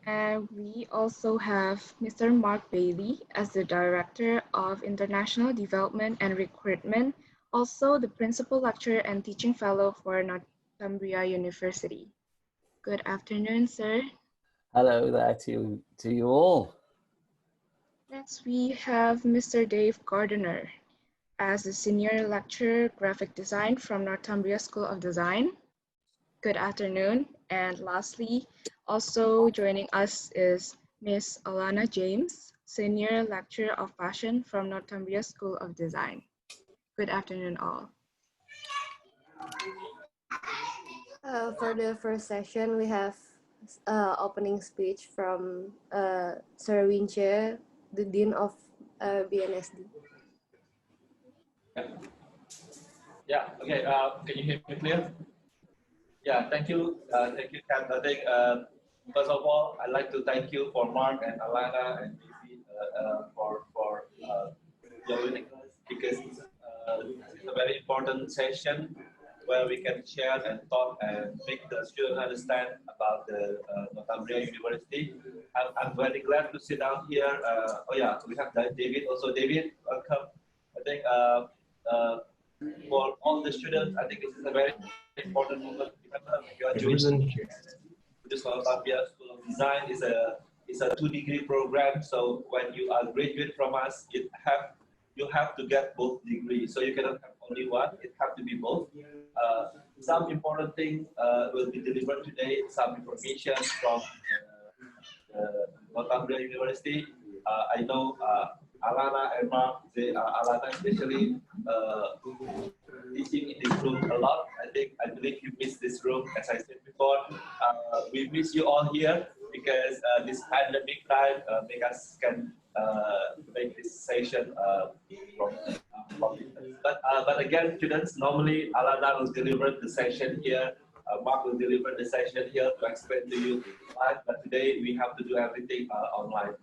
And we also have Mr. Mark Bailey as the Director of International Development and Recruitment, also the Principal Lecturer and Teaching Fellow for Northumbria University. Good afternoon, sir. Hello there to you all. Next, we have Mr. Dave Gardiner as the Senior Lecturer, Graphic Design from Northumbria School of Design. Good afternoon. And lastly, also joining us is Ms. Alana James, Senior Lecturer of Fashion from Northumbria School of Design. Good afternoon, all. For the first session, we have opening speech from Sir Winche, the Dean of BNSD. Yeah. Okay. Can you hear me clear? Yeah. Thank you, Kat. I think first of all, I'd like to thank you for Mark and Alana and David for joining us because it's a very important session where we can share and talk and make the students understand about the Northumbria University. I'm very glad to sit down here. Oh yeah, we have David also. David, welcome. I think for all the students, I think this is a very important moment. Remember, you are joining this Northumbria School of Design is a 2-degree program. So when you are graduate from us, you have to get both degrees. So you cannot have only one. It have to be both. Some important things will be delivered today. Some information from Northumbria University. I know Alana and Mark, Alana especially teaching in this room a lot. I believe you miss this room. As I said before, we miss you all here because this pandemic time make us can make this session from but again, students, normally Alana will deliver the session here. Mark will deliver the session here to explain to you live, but today we have to do everything online.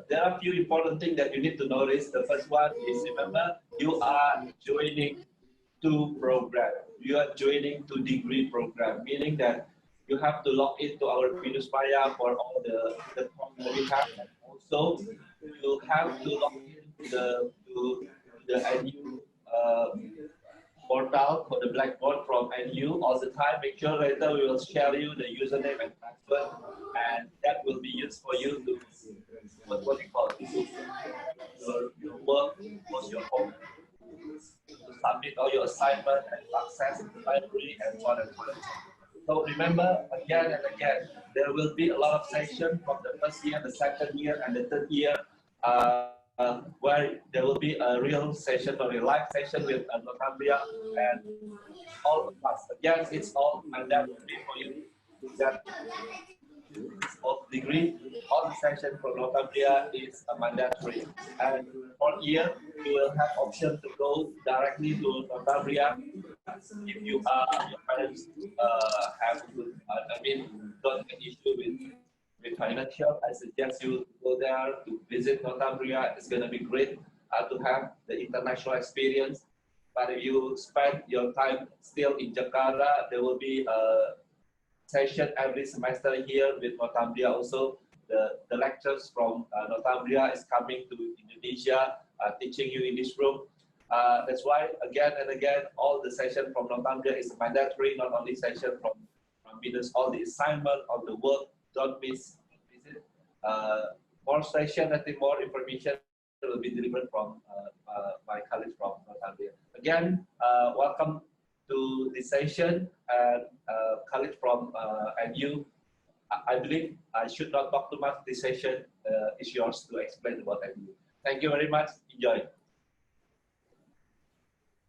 There are a few important things that you need to notice. The first one is, remember, you are joining 2 programs. You are joining 2-degree program, meaning that you have to log into our Venus Maya for all the forms that we have. And also, you have to log into the NU portal for the Blackboard from NU all the time. Make sure later we will share you the username and password, and that will be used for you to what you call your work, post your home, to submit all your assignment and access the library and so on and so on. So remember, again and again, there will be a lot of sessions from the first year, the second year, and the third year, where there will be a real session or a live session with Northumbria and all of us. Again, it's all mandatory for you that of degree. All the session from Northumbria is mandatory. And for year, you will have option to go directly to Northumbria if you your parents have don't have an issue with financial. I suggest you go there to visit Northumbria. It's going to be great to have the international experience. But if you spend your time still in Jakarta, there will be a session every semester here with Northumbria also. The lectures from Northumbria is coming to Indonesia, teaching you in this room. That's why, again and again, all the session from Northumbria is mandatory, not only session from Venus, all the assignment, all the work, don't miss it. More session, I think more information will be delivered from my colleagues from Northumbria. Again, welcome to this session, and colleagues from NU. I believe I should not talk too much. This session is yours to explain about NU. Thank you very much. Enjoy.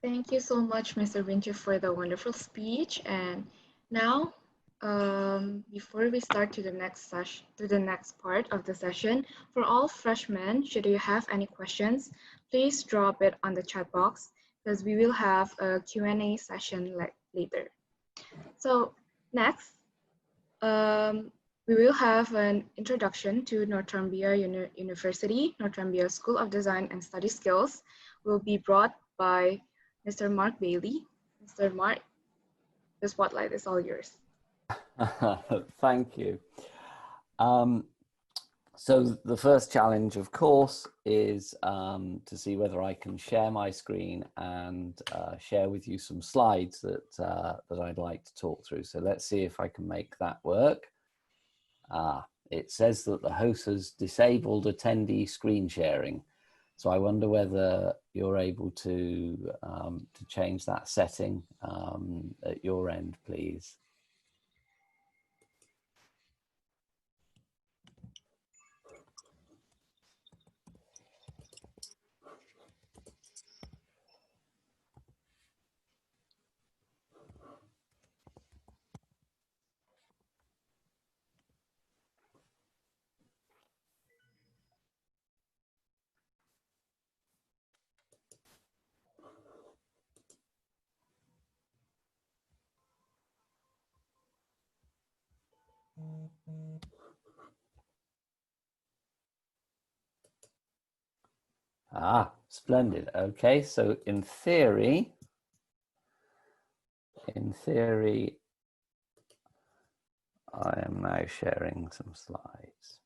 Thank you so much, Mr. Winter, for the wonderful speech. And now, before we start to the next part of the session, for all freshmen, should you have any questions, please drop it on the chat box, because we will have a Q&A session later. So next, we will have an introduction to Northumbria University. Northumbria School of Design and Study Skills will be brought by Mr. Mark Bailey. Mr. Mark, the spotlight is all yours. Thank you. So the first challenge, of course, is to see whether I can share my screen and share with you some slides that I'd like to talk through. So let's see if I can make that work. It says that the host has disabled attendee screen sharing. So I wonder whether you're able to change that setting at your end, please. Splendid. Okay, so in theory, I am now sharing some slides.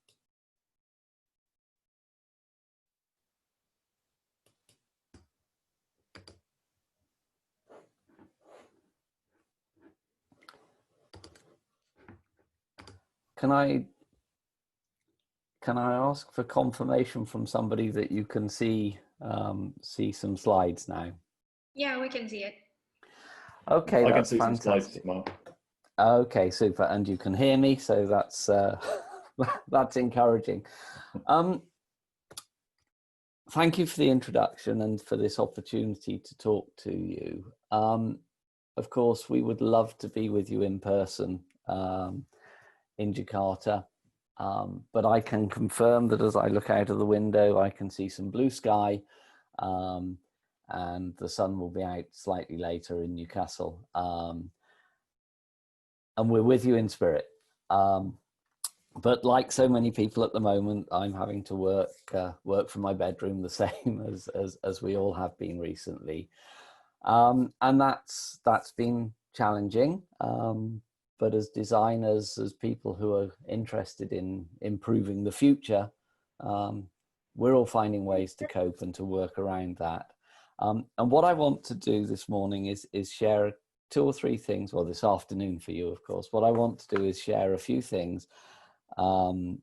Can I ask for confirmation from somebody that you can see some slides now? Yeah, we can see it. Okay, I that's can see fantastic. some slides, Mark. Okay, super, and you can hear me, so that's that's encouraging. Thank you for the introduction and for this opportunity to talk to you. Of course, we would love to be with you in person in Jakarta, but I can confirm that as I look out of the window, I can see some blue sky, and the sun will be out slightly later in Newcastle. And we're with you in spirit. But like so many people at the moment, I'm having to work from my bedroom, the same as we all have been recently. And that's been challenging. But as designers, as people who are interested in improving the future, we're all finding ways to cope and to work around that. And what I want to do this morning is share 2 or 3 things, well, this afternoon for you, of course. What I want to do is share a few things to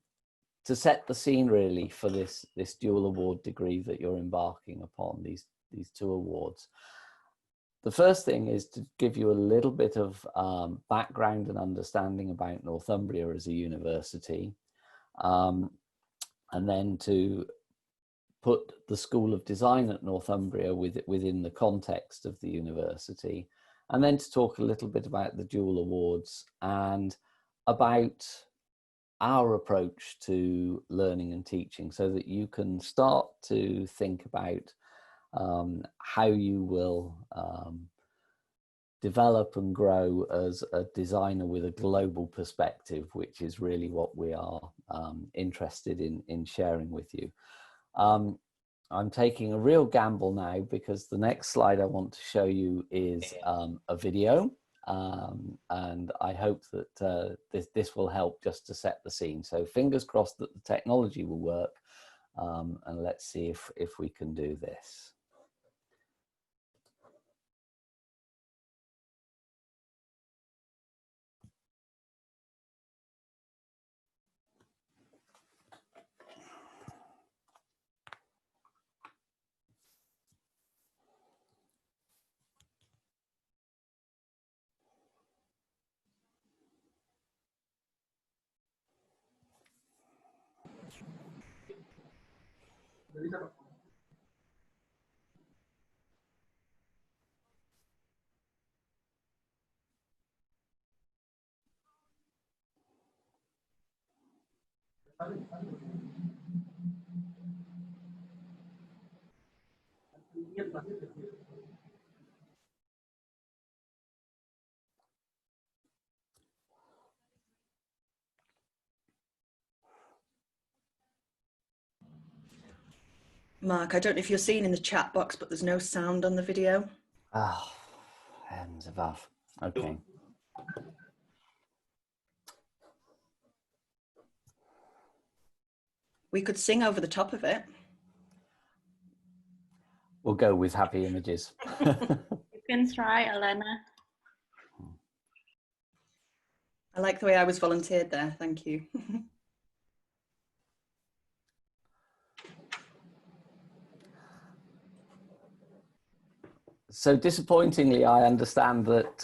set the scene really for this dual award degree that you're embarking upon, these 2 awards. The first thing is to give you a little bit of background and understanding about Northumbria as a university, and then to put the School of Design at Northumbria within the context of the university, and then to talk a little bit about the dual awards and about our approach to learning and teaching, so that you can start to think about how you will develop and grow as a designer with a global perspective, which is really what we are interested in sharing with you. I'm taking a real gamble now, because the next slide I want to show you is a video, and I hope that this will help just to set the scene. So fingers crossed that the technology will work, and let's see if we can do this. Mark, I don't know if you're seeing in the chat box, but there's no sound on the video. Ah, heavens above. Okay. We could sing over the top of it. We'll go with happy images. You can try, Elena. I like the way I was volunteered there. Thank you. So disappointingly, I understand that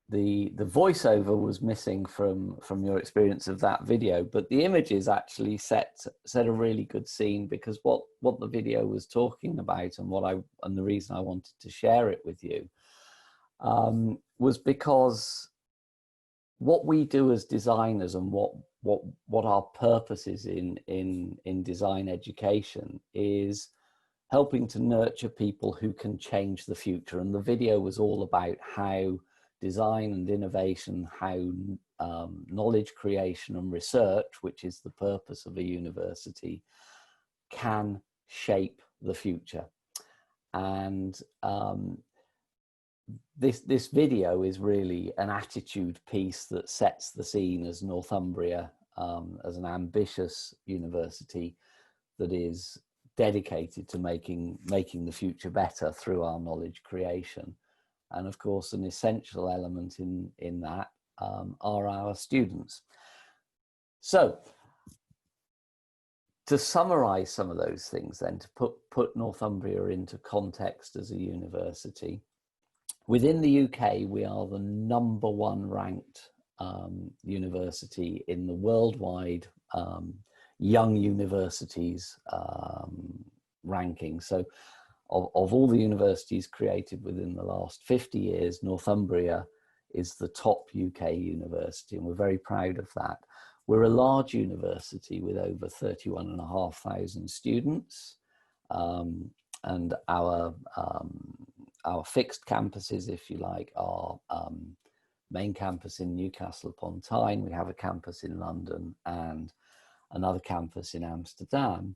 the voiceover was missing from your experience of that video, but the images actually set a really good scene, because what the video was talking about, and the reason I wanted to share it with you was because what we do as designers and what our purpose is in design education is helping to nurture people who can change the future. And the video was all about how design and innovation, how knowledge creation and research, which is the purpose of a university, can shape the future. And this video is really an attitude piece that sets the scene as Northumbria, as an ambitious university that is dedicated to making the future better through our knowledge creation. And of course, an essential element in that are our students. So to summarize some of those things then, to put Northumbria into context as a university, within the UK, we are the #1 ranked university in the worldwide young universities ranking. So of all the universities created within the last 50 years, Northumbria is the top UK university, and we're very proud of that. We're a large university with over 31,500 students, and our fixed campuses, if you like, are main campus in Newcastle upon Tyne. We have a campus in London and another campus in Amsterdam.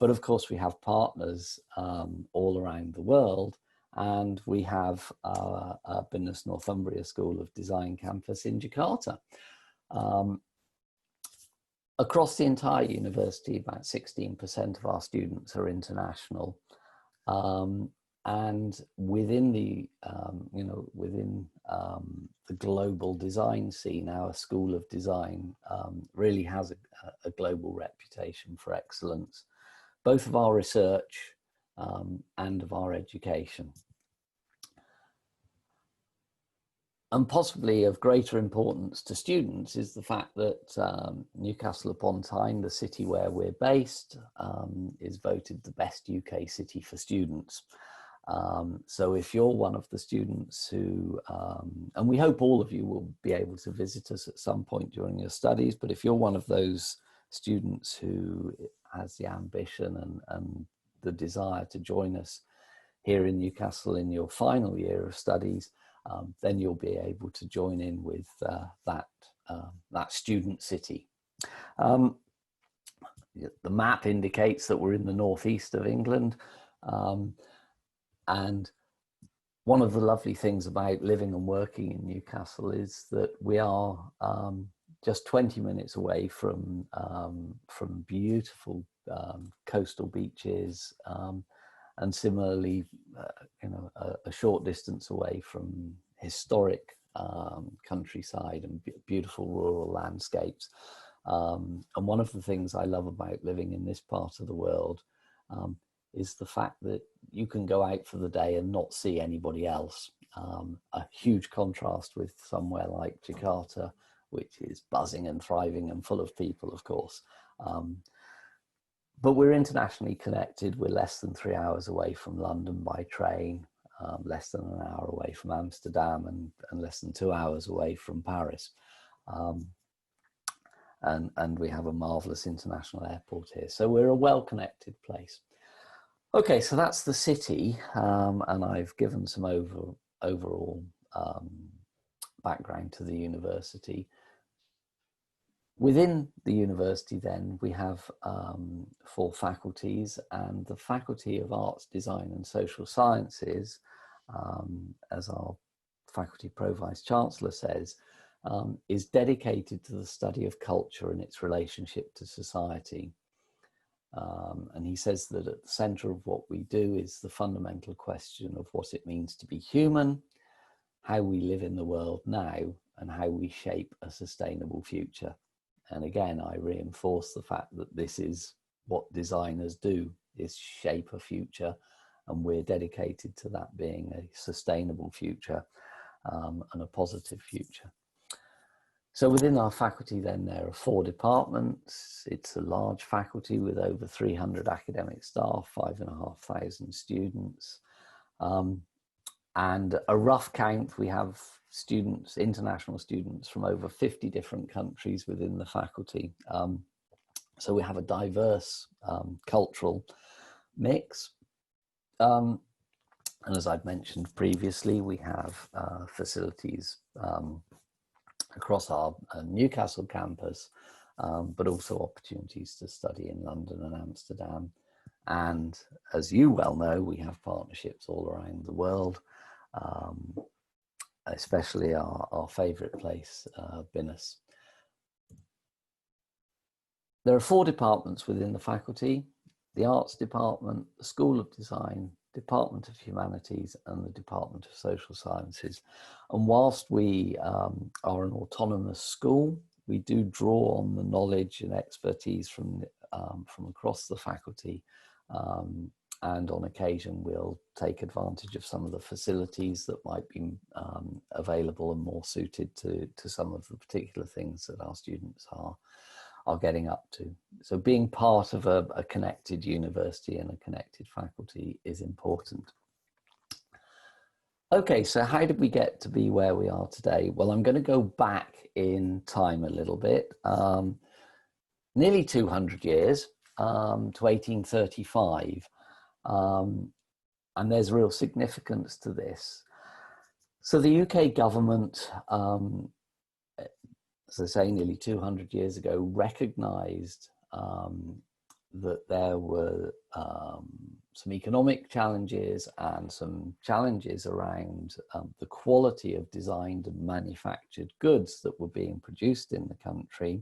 But of course, we have partners all around the world, and we have our BNSD Northumbria School of Design campus in Jakarta. Across the entire university, about 16% of our students are international. And within the, the global design scene, our School of Design really has a global reputation for excellence, both of our research and of our education. And possibly of greater importance to students is the fact that Newcastle upon Tyne, the city where we're based, is voted the best UK city for students. So if you're one of the students who, and we hope all of you will be able to visit us at some point during your studies, but if you're one of those students who has the ambition and the desire to join us here in Newcastle in your final year of studies, then you'll be able to join in with that student city. The map indicates that we're in the northeast of England. And one of the lovely things about living and working in Newcastle is that we are just 20 minutes away from beautiful coastal beaches, and similarly, a short distance away from historic countryside and beautiful rural landscapes. And one of the things I love about living in this part of the world is the fact that you can go out for the day and not see anybody else. A huge contrast with somewhere like Jakarta, which is buzzing and thriving and full of people, of course. But we're internationally connected. We're less than 3 hours away from London by train, less than an hour away from Amsterdam, and less than 2 hours away from Paris. And we have a marvelous international airport here. So we're a well-connected place. Okay, so that's the city, and I've given some overall background to the university. Within the university then, we have 4 faculties, and the Faculty of Arts, Design and Social Sciences, as our Faculty Pro Vice Chancellor says, is dedicated to the study of culture and its relationship to society. And he says that at the center of what we do is the fundamental question of what it means to be human, how we live in the world now, and how we shape a sustainable future. And again, I reinforce the fact that this is what designers do, is shape a future, and we're dedicated to that being a sustainable future and a positive future. So within our faculty then, there are 4 departments. It's a large faculty with over 300 academic staff, 5,500 students. And a rough count, we have students, international students from over 50 different countries within the faculty. So we have a diverse cultural mix. And as I've mentioned previously, we have facilities across our Newcastle campus, but also opportunities to study in London and Amsterdam. And as you well know, we have partnerships all around the world, especially our favourite place, BNSD. There are 4 departments within the faculty: the Arts Department, the School of Design, Department of Humanities, and the Department of Social Sciences. And whilst we are an autonomous school, we do draw on the knowledge and expertise from across the faculty, and on occasion we'll take advantage of some of the facilities that might be available and more suited to some of the particular things that our students are getting up to. So being part of a connected university and a connected faculty is important. Okay, so how did we get to be where we are today? Well, I'm going to go back in time a little bit, nearly 200 years, to 1835. And there's real significance to this. So the UK government, as I say, nearly 200 years ago, recognised that there were some economic challenges and some challenges around the quality of designed and manufactured goods that were being produced in the country,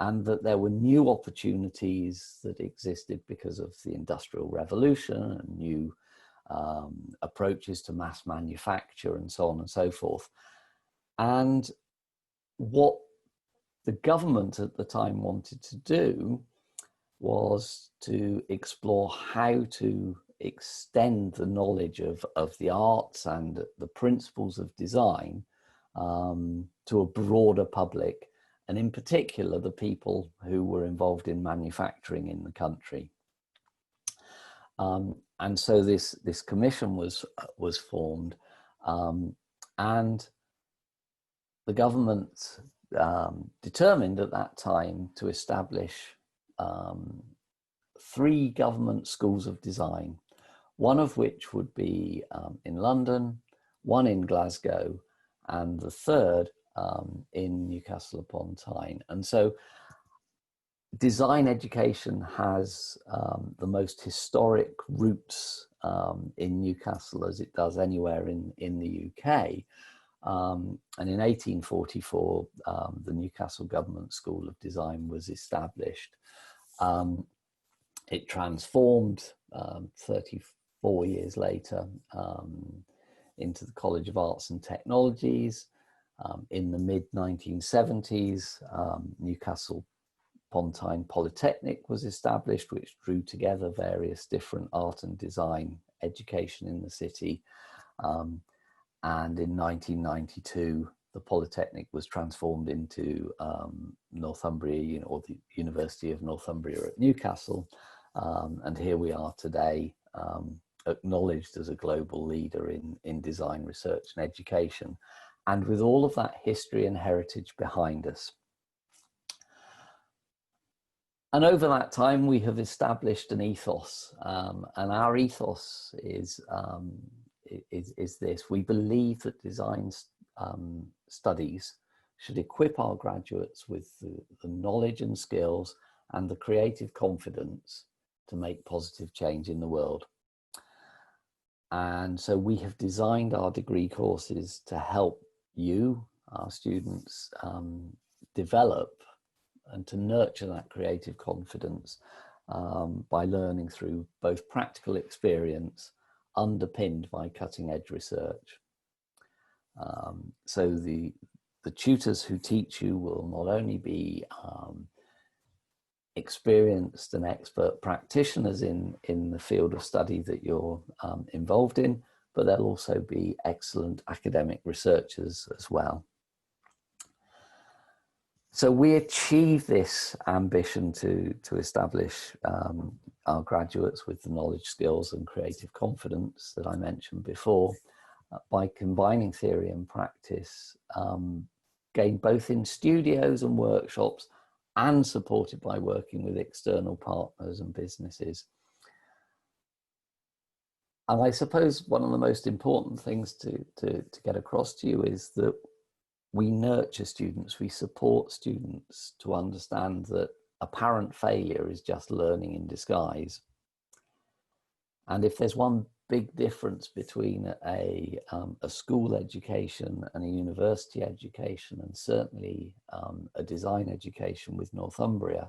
and that there were new opportunities that existed because of the Industrial Revolution and new approaches to mass manufacture and so on and so forth. And what the government at the time wanted to do was to explore how to extend the knowledge of the arts and the principles of design to a broader public, and in particular the people who were involved in manufacturing in the country. And so this commission was formed, and the government determined at that time to establish 3 government schools of design, one of which would be in London, one in Glasgow, and the third in Newcastle upon Tyne. And so design education has the most historic roots in Newcastle, as it does anywhere in the UK. And in 1844, the Newcastle Government School of Design was established. It transformed 34 years later into the College of Arts and Technologies. In the mid-1970s, Newcastle upon Tyne Polytechnic was established, which drew together various different art and design education in the city. And in 1992, the Polytechnic was transformed into Northumbria, or the University of Northumbria at Newcastle. And here we are today, acknowledged as a global leader in design research and education, and with all of that history and heritage behind us. And over that time, we have established an ethos, and our ethos is this: we believe that design studies should equip our graduates with the knowledge and skills and the creative confidence to make positive change in the world. And so we have designed our degree courses to help you our students develop and to nurture that creative confidence by learning through both practical experience underpinned by cutting edge research. So the tutors who teach you will not only be experienced and expert practitioners in the field of study that you're involved in, but they'll also be excellent academic researchers as well. So we achieve this ambition to establish our graduates with the knowledge, skills and creative confidence that I mentioned before by combining theory and practice, gained both in studios and workshops and supported by working with external partners and businesses. And I suppose one of the most important things to get across to you is that we nurture students, we support students to understand that apparent failure is just learning in disguise. And if there's one big difference between a school education and a university education, and certainly a design education with Northumbria,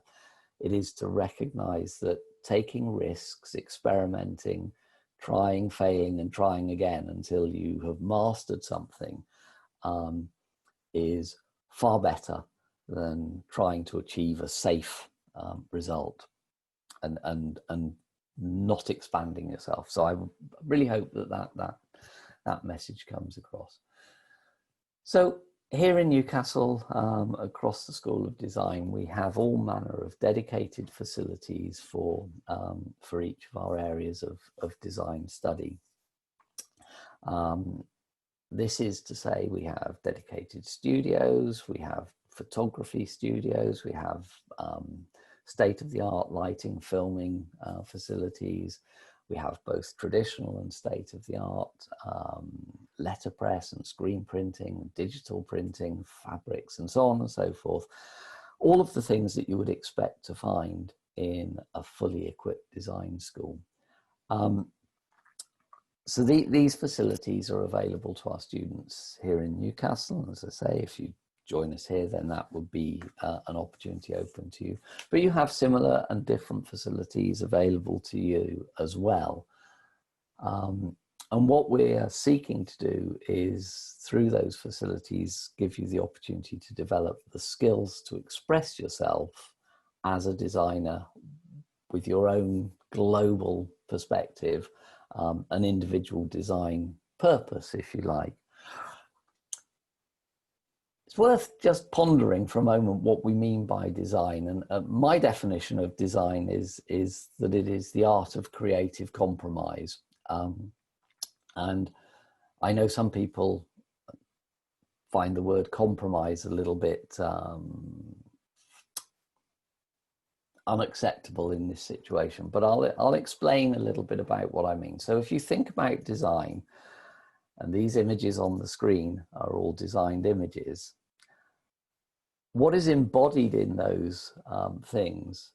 it is to recognise that taking risks, experimenting, trying, failing and trying again until you have mastered something is far better than trying to achieve a safe result and not expanding yourself. So I really hope that message comes across. So here in Newcastle, across the School of Design, we have all manner of dedicated facilities for each of our areas of design study. This is to say we have dedicated studios, we have photography studios, we have state-of-the-art lighting, filming facilities. We have both traditional and state-of-the-art letterpress and screen printing, digital printing, fabrics, and so on and so forth. All of the things that you would expect to find in a fully equipped design school. So these facilities are available to our students here in Newcastle. And as I say, if you join us here, then that would be an opportunity open to you. But you have similar and different facilities available to you as well. And what we're seeking to do is, through those facilities, give you the opportunity to develop the skills to express yourself as a designer with your own global perspective, an individual design purpose, if you like. It's worth just pondering for a moment what we mean by design. And my definition of design is that it is the art of creative compromise. And I know some people find the word compromise a little bit unacceptable in this situation, but I'll explain a little bit about what I mean. So if you think about design, and these images on the screen are all designed images, what is embodied in those things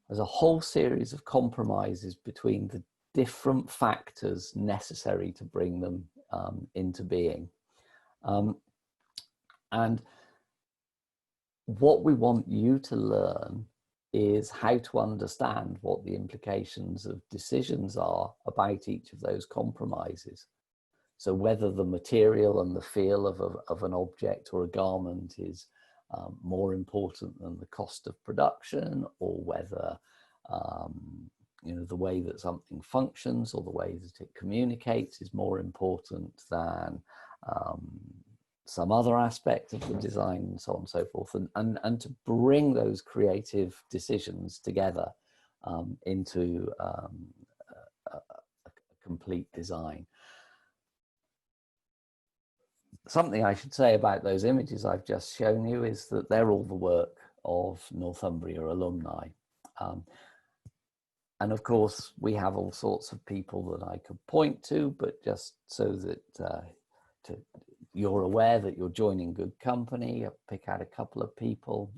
is a whole series of compromises between the different factors necessary to bring them into being. And what we want you to learn is how to understand what the implications of decisions are about each of those compromises. So whether the material and the feel of an object or a garment is more important than the cost of production, or whether the way that something functions or the way that it communicates is more important than some other aspect of the design, and so on and so forth, and to bring those creative decisions together into a complete design. Something I should say about those images I've just shown you is that they're all the work of Northumbria alumni. And of course, we have all sorts of people that I could point to, but just so that you're aware that you're joining good company, I'll pick out a couple of people.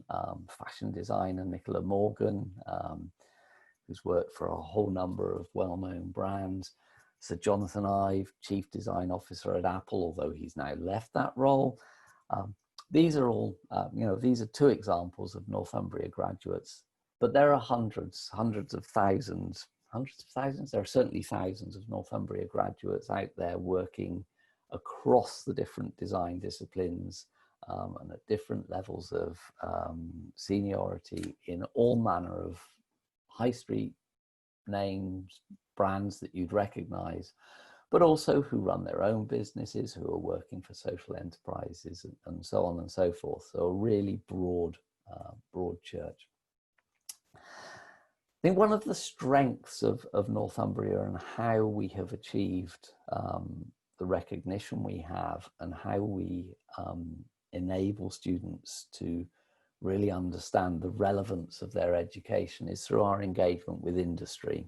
Fashion designer Nicola Morgan, who's worked for a whole number of well-known brands. Sir Jonathan Ive, Chief Design Officer at Apple, although he's now left that role. These are all, these are two examples of Northumbria graduates, but there are hundreds of thousands, there are certainly thousands of Northumbria graduates out there working across the different design disciplines and at different levels of seniority in all manner of high street names, brands that you'd recognize, but also who run their own businesses, who are working for social enterprises and so on and so forth. So a really broad church. I think one of the strengths of Northumbria and how we have achieved the recognition we have and how we enable students to really understand the relevance of their education is through our engagement with industry.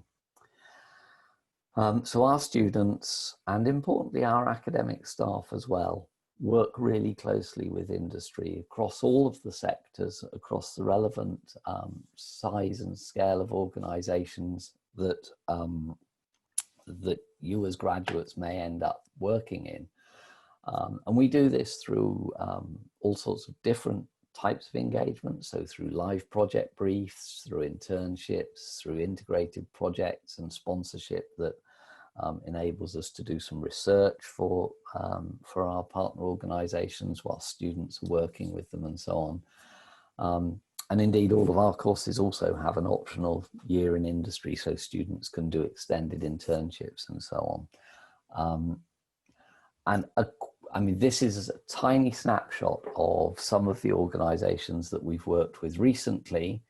So our students, and importantly our academic staff as well, work really closely with industry across all of the sectors, across the relevant size and scale of organisations that that you as graduates may end up working in. And we do this through all sorts of different types of engagement, so through live project briefs, through internships, through integrated projects and sponsorship that enables us to do some research for our partner organisations while students are working with them and so on. And indeed, all of our courses also have an optional year in industry, so students can do extended internships and so on. I mean, this is a tiny snapshot of some of the organisations that we've worked with recently,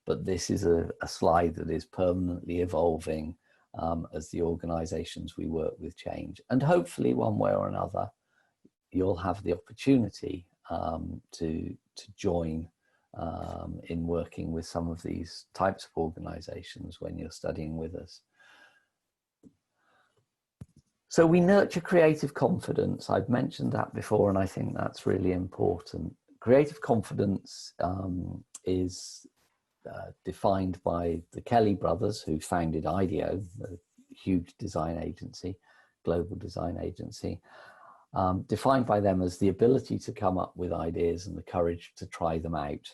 but this is a slide that is permanently evolving as the organisations we work with change. And hopefully one way or another, you'll have the opportunity to join in working with some of these types of organisations when you're studying with us. So we nurture creative confidence. I've mentioned that before, and I think that's really important. Creative confidence is defined by the Kelly brothers, who founded IDEO, a huge design agency, global design agency, defined by them as the ability to come up with ideas and the courage to try them out.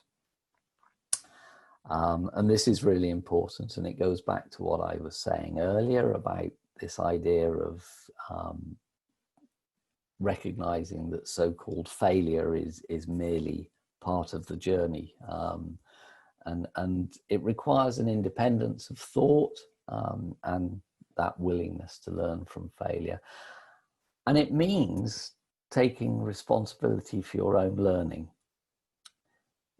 And this is really important, and it goes back to what I was saying earlier about this idea of recognizing that so-called failure is merely part of the journey. And it requires an independence of thought and that willingness to learn from failure. And it means taking responsibility for your own learning.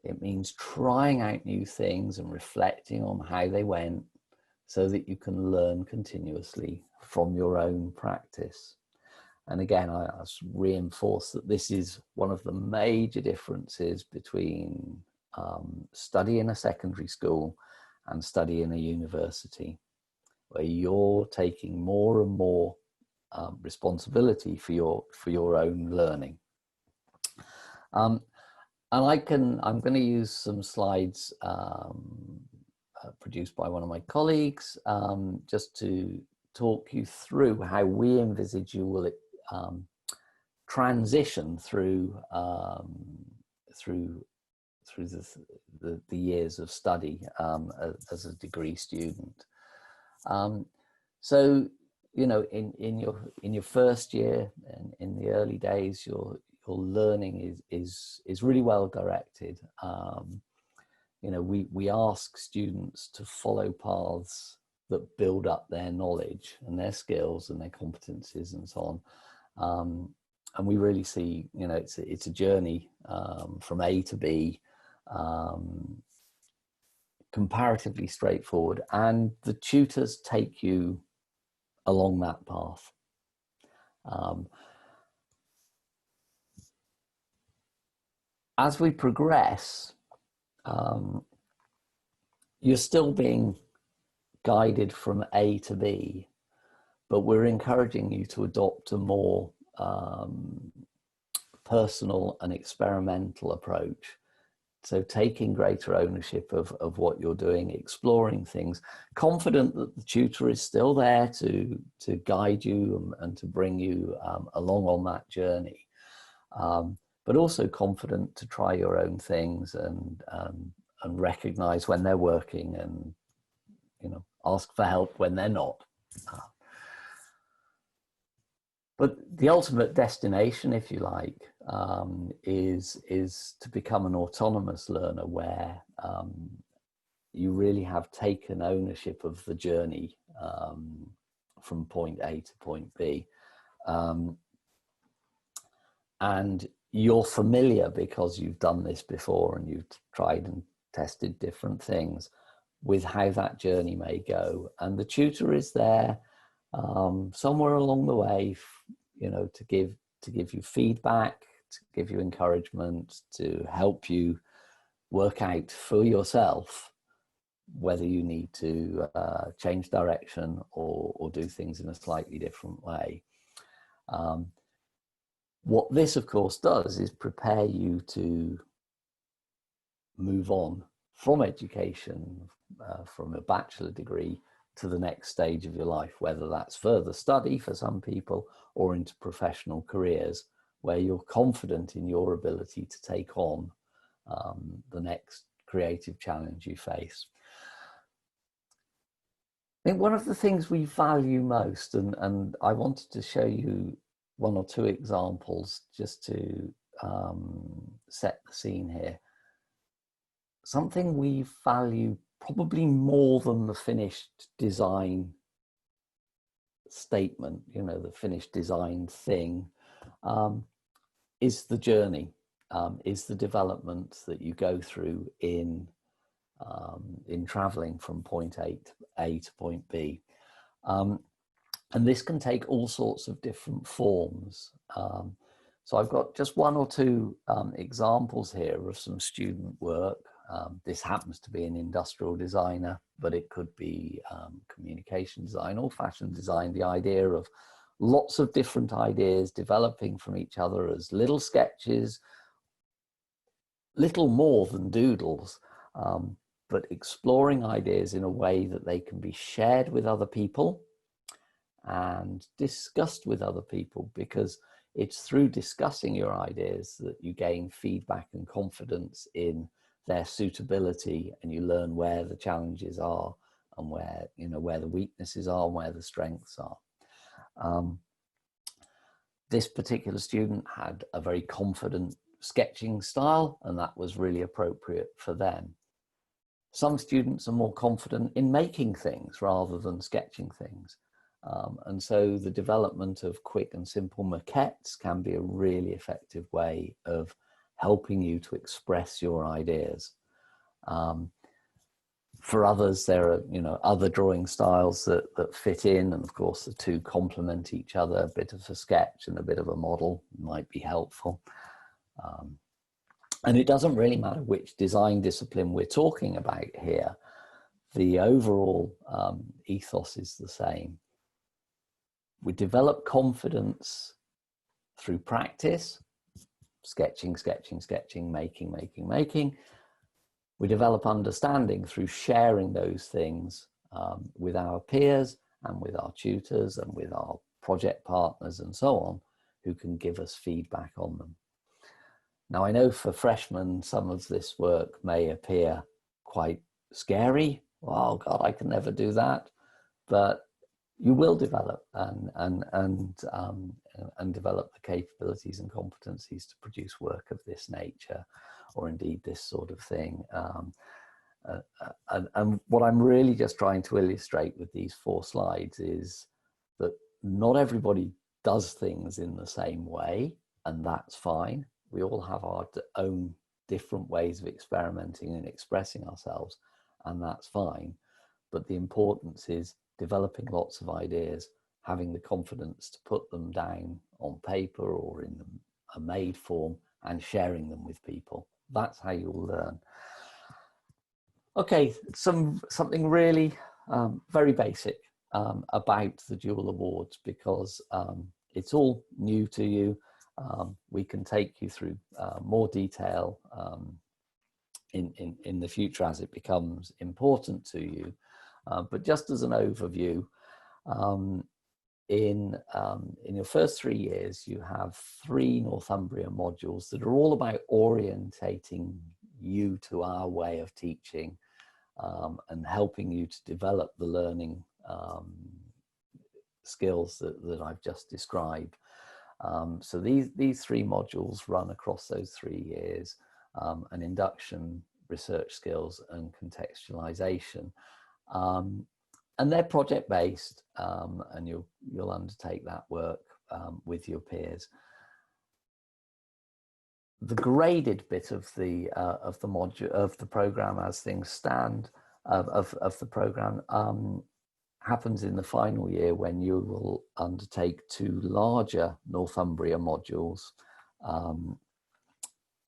It means trying out new things and reflecting on how they went so that you can learn continuously from your own practice. And again, I reinforce that this is one of the major differences between study in a secondary school and study in a university, where you're taking more and more responsibility for your own learning. And I'm going to use some slides produced by one of my colleagues just to talk you through how we envisage you will transition through the years of study as a degree student. So, you know, in your first year and in the early days, your learning is really well directed. You know, we ask students to follow paths that build up their knowledge and their skills and their competencies and so on. And we really see, you know, it's a journey from A to B, comparatively straightforward, and the tutors take you along that path. As we progress, you're still being guided from A to B, but we're encouraging you to adopt a more personal and experimental approach. So taking greater ownership of what you're doing, exploring things, confident that the tutor is still there to guide you and to bring you along on that journey. but also confident to try your own things and recognize when they're working and, you know, ask for help when they're not. But the ultimate destination, if you like, is to become an autonomous learner where you really have taken ownership of the journey from point A to point B. And you're familiar because you've done this before and you've tried and tested different things with how that journey may go. And the tutor is there somewhere along the way, you know, to give you feedback, to give you encouragement, to help you work out for yourself whether you need to change direction or do things in a slightly different way. What this, of course, does is prepare you to move on from education, from a bachelor degree to the next stage of your life, whether that's further study for some people or into professional careers where you're confident in your ability to take on the next creative challenge you face. I think one of the things we value most, and I wanted to show you one or two examples just to set the scene here. Something we value probably more than the finished design statement, you know, the finished design thing, is the journey, is the development that you go through in traveling from point A to point B. And this can take all sorts of different forms. So I've got just one or two examples here of some student work. This happens to be an industrial designer, but it could be communication design or fashion design. The idea of lots of different ideas developing from each other as little sketches, little more than doodles, but exploring ideas in a way that they can be shared with other people and discussed with other people, because it's through discussing your ideas that you gain feedback and confidence in their suitability, and you learn where the challenges are and where, you know, where the weaknesses are and where the strengths are. This particular student had a very confident sketching style, and that was really appropriate for them. Some students are more confident in making things rather than sketching things. And so the development of quick and simple maquettes can be a really effective way of helping you to express your ideas. For others, there are, you know, other drawing styles that fit in, and of course the two complement each other. A bit of a sketch and a bit of a model might be helpful. And it doesn't really matter which design discipline we're talking about here. The overall ethos is the same. We develop confidence through practice, sketching, sketching, sketching, making, making, making. We develop understanding through sharing those things with our peers and with our tutors and with our project partners and so on, who can give us feedback on them. Now, I know for freshmen, some of this work may appear quite scary. Oh God, I can never do that. But you will develop and develop the capabilities and competencies to produce work of this nature, or indeed this sort of thing. And what I'm really just trying to illustrate with these 4 slides is that not everybody does things in the same way, and that's fine. We all have our own different ways of experimenting and expressing ourselves, and that's fine. But the importance is developing lots of ideas, having the confidence to put them down on paper or in a made form, and sharing them with people. That's how you'll learn. Okay, something really very basic about the dual awards, because it's all new to you. We can take you through more detail in the future as it becomes important to you. But just as an overview, in your first 3 years, you have 3 Northumbria modules that are all about orientating you to our way of teaching and helping you to develop the learning skills that I've just described. So these 3 modules run across those 3 years, an induction, research skills, and contextualization. And they're project-based, and you'll undertake that work with your peers. The graded bit of the module of the program, as things stand, of the program, happens in the final year, when you will undertake 2 larger Northumbria modules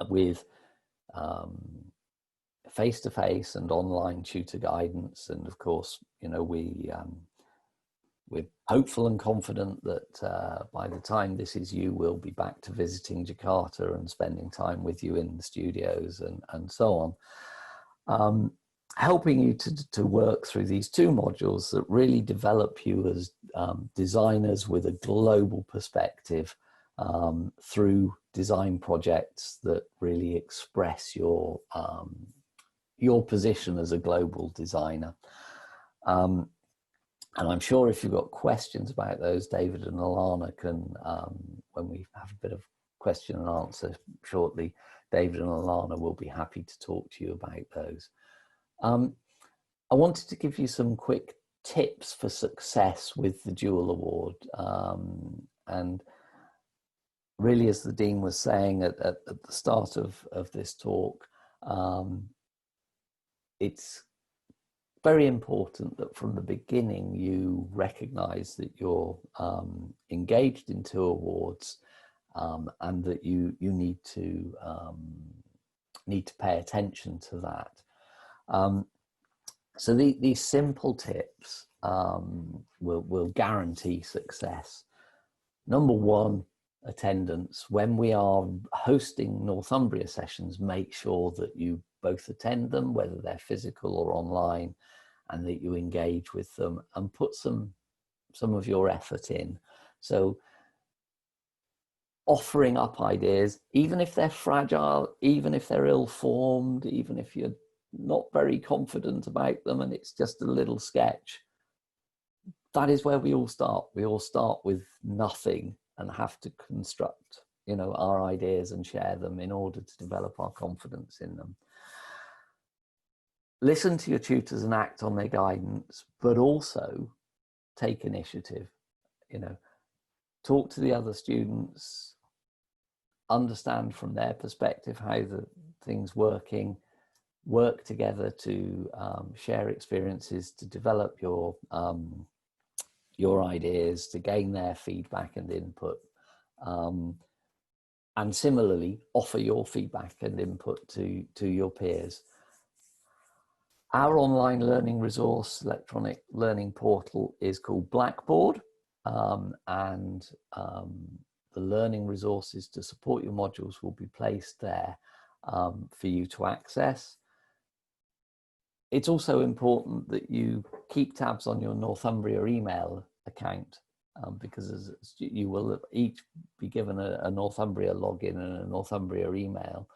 with face-to-face and online tutor guidance. And of course, you know, we're hopeful and confident that by the time this is you, we'll be back to visiting Jakarta and spending time with you in the studios and so on. Helping you to work through these 2 modules that really develop you as designers with a global perspective through design projects that really express your position as a global designer. And I'm sure if you've got questions about those, David and Alana can, when we have a bit of question and answer shortly, David and Alana will be happy to talk to you about those. I wanted to give you some quick tips for success with the Dual Award. And really, as the Dean was saying at the start of this talk, it's very important that from the beginning you recognize that you're engaged in 2 awards, and that you need to pay attention to that. So these simple tips will guarantee success. Number 1, attendance. When we are hosting Northumbria sessions, make sure that you both attend them, whether they're physical or online, and that you engage with them and put some of your effort in. So offering up ideas, even if they're fragile, even if they're ill-formed, even if you're not very confident about them and it's just a little sketch, that is where we all start. We all start with nothing and have to construct, you know, our ideas and share them in order to develop our confidence in them. Listen to your tutors and act on their guidance, but also take initiative. You know, talk to the other students, understand from their perspective how the thing's working, work together to share experiences, to develop your ideas, to gain their feedback and input, and similarly offer your feedback and input to your peers. Our online learning resource, electronic learning portal, is called Blackboard, and the learning resources to support your modules will be placed there for you to access. It's also important that you keep tabs on your Northumbria email account, because you will each be given a Northumbria login and a Northumbria email.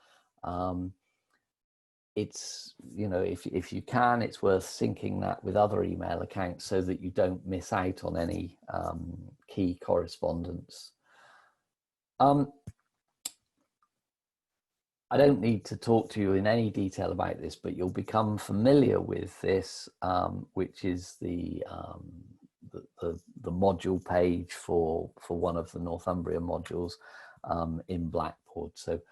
It's, you know, if you can, it's worth syncing that with other email accounts so that you don't miss out on any key correspondence. I don't need to talk to you in any detail about this, but you'll become familiar with this, which is the module page for one of the Northumbria modules in Blackboard. So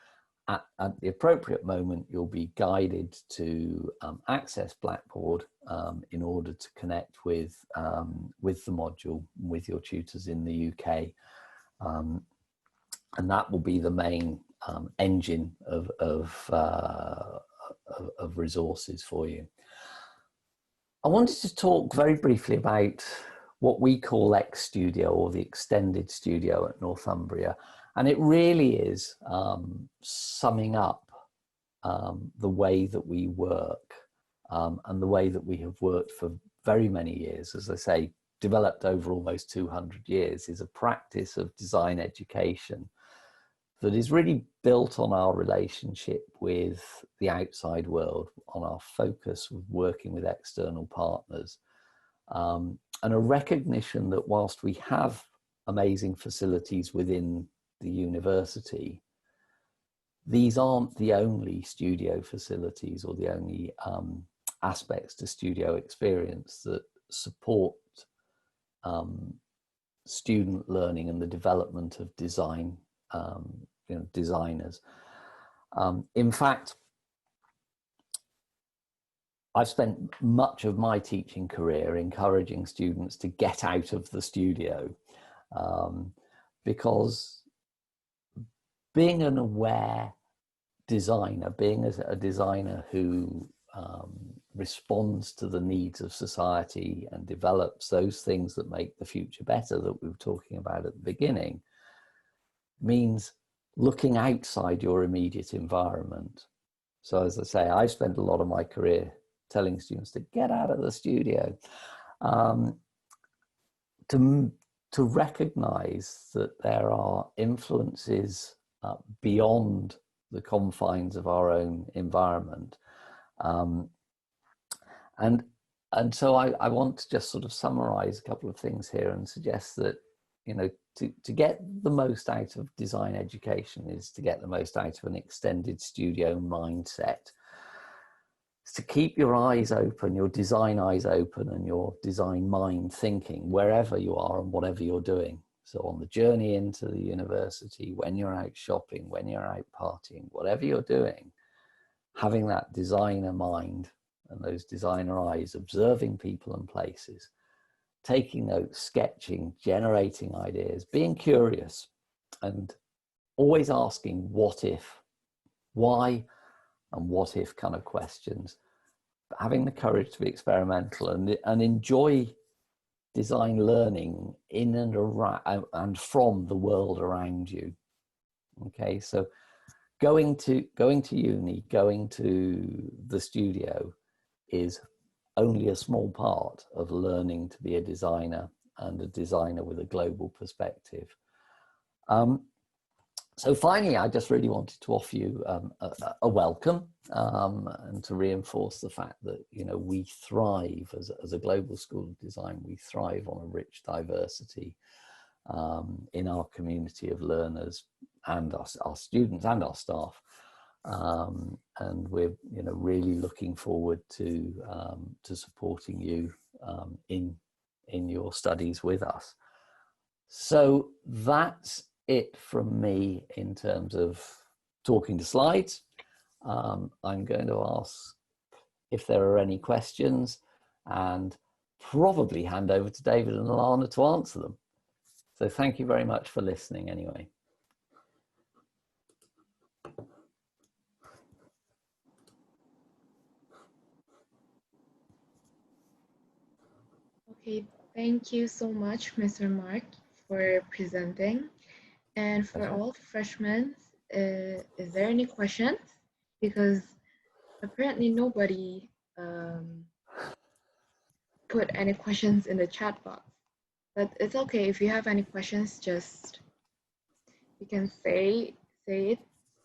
at the appropriate moment, you'll be guided to access Blackboard in order to connect with the module, with your tutors in the UK. And that will be the main engine of resources for you. I wanted to talk very briefly about what we call X Studio, or the extended studio at Northumbria. And it really is summing up the way that we work and the way that we have worked for very many years. As I say, developed over almost 200 years, is a practice of design education that is really built on our relationship with the outside world, on our focus with working with external partners, and a recognition that whilst we have amazing facilities within the university, these aren't the only studio facilities or the only aspects to studio experience that support student learning and the development of design, designers. In fact, I've spent much of my teaching career encouraging students to get out of the studio, because being an aware designer, being a designer who responds to the needs of society and develops those things that make the future better that we were talking about at the beginning, means looking outside your immediate environment. So as I say, I spent a lot of my career telling students to get out of the studio, to recognize that there are influences beyond the confines of our own environment. And so I want to just sort of summarize a couple of things here and suggest that, to get the most out of design education is to get the most out of an extended studio mindset. It's to keep your eyes open, your design eyes open, and your design mind thinking wherever you are and whatever you're doing. So on the journey into the university, when you're out shopping, when you're out partying, whatever you're doing, having that designer mind and those designer eyes, observing people and places, taking notes, sketching, generating ideas, being curious, and always asking what if, why, and what if kind of questions. But having the courage to be experimental and enjoy design learning in and around and from the world around you. Okay, so going to uni, going to the studio is only a small part of learning to be a designer, and a designer with a global perspective. So finally, I just really wanted to offer you a welcome, and to reinforce the fact that, we thrive as a global school of design. We thrive on a rich diversity in our community of learners and our students and our staff. And we're really looking forward to supporting you in your studies with us. So that's it from me in terms of talking to slides. I'm going to ask if there are any questions and probably hand over to David and Alana to answer them. So thank you very much for listening anyway. Okay, thank you so much, Mr. Mark, for presenting. And for all freshmen, is there any questions? Because apparently nobody put any questions in the chat box. But it's okay, if you have any questions, just you can say it,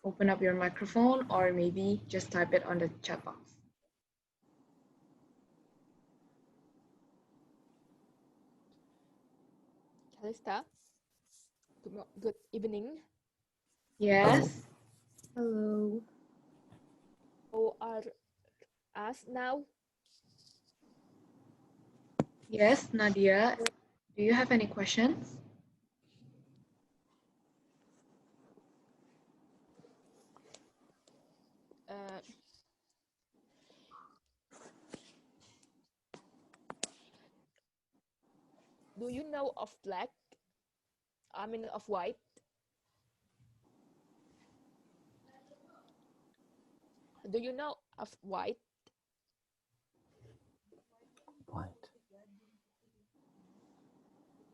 open up your microphone, or maybe just type it on the chat box. Kalista, good evening. Yes. Hello. How are us now? Yes, Nadia, do you have any questions? Do you know of black? I mean of white? Do you know of white? White.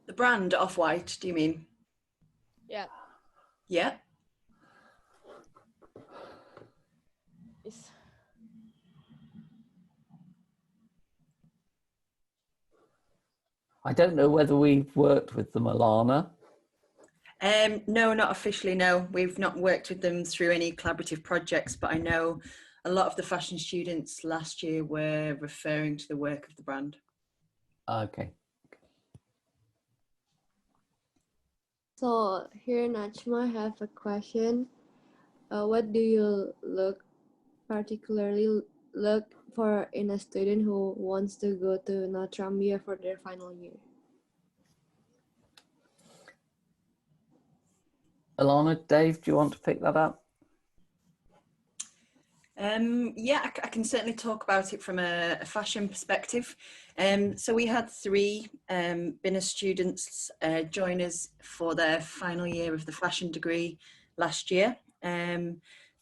The brand Off-White, do you mean? Yeah. Yeah. It's I don't know whether we've worked with them, Alana. No, not officially, no. We've not worked with them through any collaborative projects, but I know a lot of the fashion students last year were referring to the work of the brand. Okay. So here Najma have a question. What do you particularly look for in a student who wants to go to Northumbria for their final year? Alana, Dave, do you want to pick that up? Yeah, I can certainly talk about it from a fashion perspective. So we had 3 BNSD students join us for their final year of the fashion degree last year.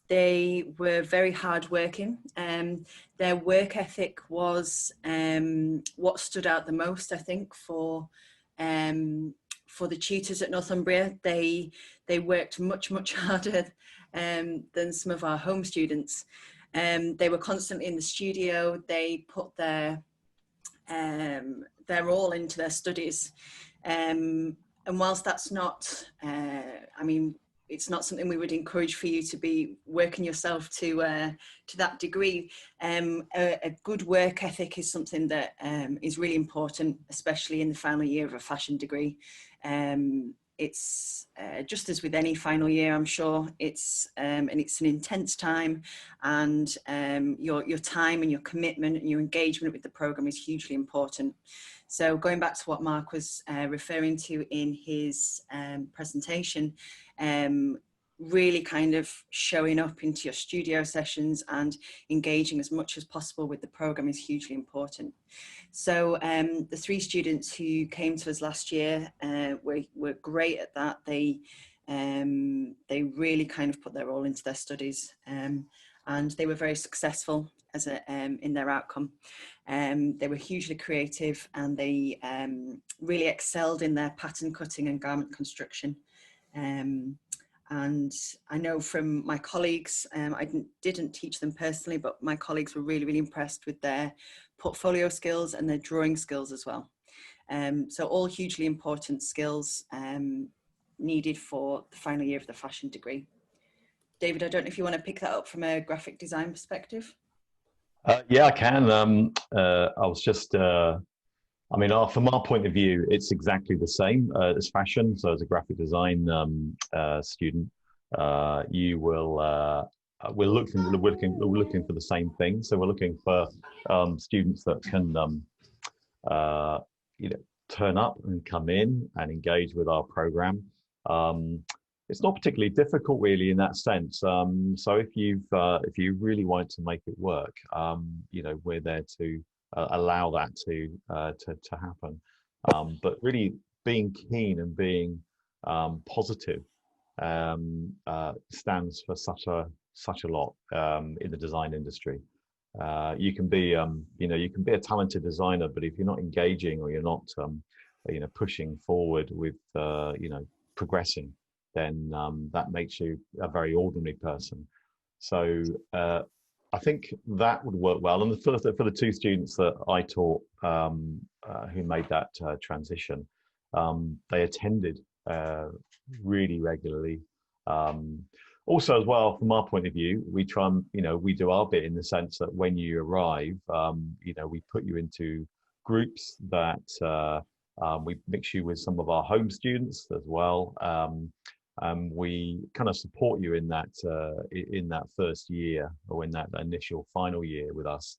They were very hardworking. Their work ethic was what stood out the most, I think, for the tutors at Northumbria. They worked much harder than some of our home students. They were constantly in the studio. They put their all into their studies. And whilst that's not, I mean, it's not something we would encourage for you to be working yourself to that degree. A good work ethic is something that is really important, especially in the final year of a fashion degree. It's just as with any final year, I'm sure it's an intense time, and your time and your commitment and your engagement with the program is hugely important. So going back to what Mark was referring to in his presentation, really kind of showing up into your studio sessions and engaging as much as possible with the program is hugely important. So the 3 students who came to us last year were great at that. They really kind of put their all into their studies, and they were very successful as in their outcome. They were hugely creative, and they really excelled in their pattern cutting and garment construction. And I know from my colleagues, I didn't teach them personally, but my colleagues were really impressed with their portfolio skills and their drawing skills as well. So all hugely important skills needed for the final year of the fashion degree. David, I don't know if you want to pick that up from a graphic design perspective. Yeah, I can. I was just, I mean, from our point of view, it's exactly the same as fashion. So as a graphic design student, you will, we're looking for the same thing. So we're looking for students that can, you know, turn up and come in and engage with our program. It's not particularly difficult, really, in that sense. So if you really want to make it work, you know, we're there to allow that to happen. But really, being keen and being positive stands for such a lot in the design industry. You can be, you know, you can be a talented designer, but if you're not engaging or you're not, you know, pushing forward with, you know, progressing, then that makes you a very ordinary person. So I think that would work well. And for the 2 students that I taught who made that transition, they attended really regularly. Also, as well, from our point of view, we try and, you know, we do our bit in the sense that when you arrive, you know, we put you into groups that we mix you with some of our home students as well. We kind of support you in that first year, or in that initial final year with us,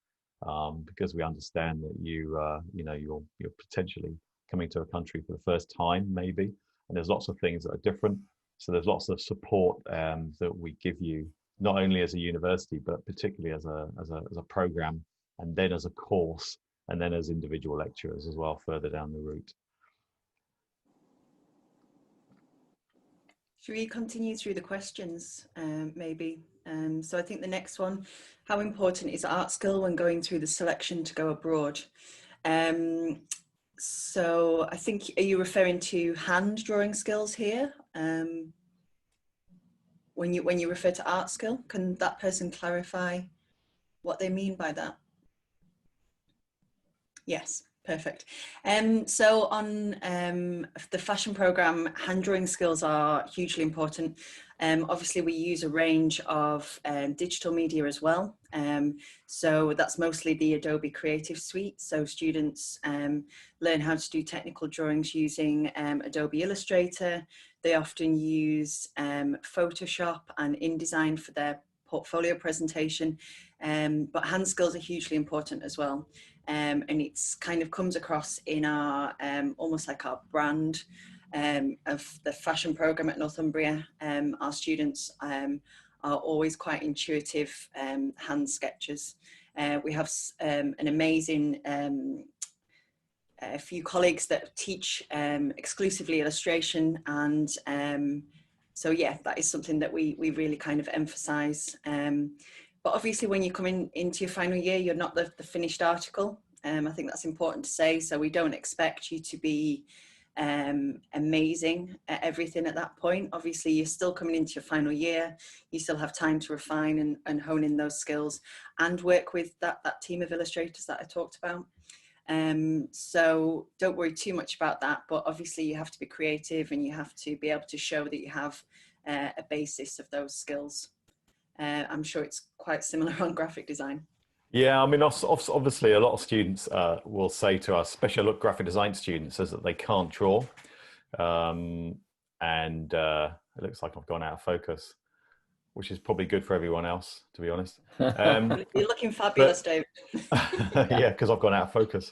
because we understand that you know, you're potentially coming to a country for the first time, maybe, and there's lots of things that are different. So there's lots of support that we give you, not only as a university, but particularly as a program, and then as a course, and then as individual lecturers as well, further down the route. Should we continue through the questions, maybe? So I think the next one, how important is art skill when going through the selection to go abroad? So I think, are you referring to hand drawing skills here? When you refer to art skill, can that person clarify what they mean by that? Yes. Perfect. So on the fashion program, hand drawing skills are hugely important. Obviously, we use a range of digital media as well. So that's mostly the Adobe Creative Suite. So students learn how to do technical drawings using Adobe Illustrator. They often use Photoshop and InDesign for their portfolio presentation. But hand skills are hugely important as well. And it's kind of comes across in our almost like our brand of the fashion program at Northumbria. Our students are always quite intuitive hand sketchers. We have an amazing a few colleagues that teach exclusively illustration, and so yeah, that is something that we really kind of emphasize. But obviously when you come into your final year, you're not the finished article. I think that's important to say. So we don't expect you to be amazing at everything at that point. Obviously you're still coming into your final year. You still have time to refine and hone in those skills and work with that team of illustrators that I talked about. So don't worry too much about that, but obviously you have to be creative and you have to be able to show that you have a basis of those skills. I'm sure it's quite similar on graphic design. Yeah, I mean, obviously a lot of students will say to us, especially graphic design students, is that they can't draw. And it looks like I've gone out of focus, which is probably good for everyone else, to be honest. You're looking fabulous, David. Yeah, because I've gone out of focus.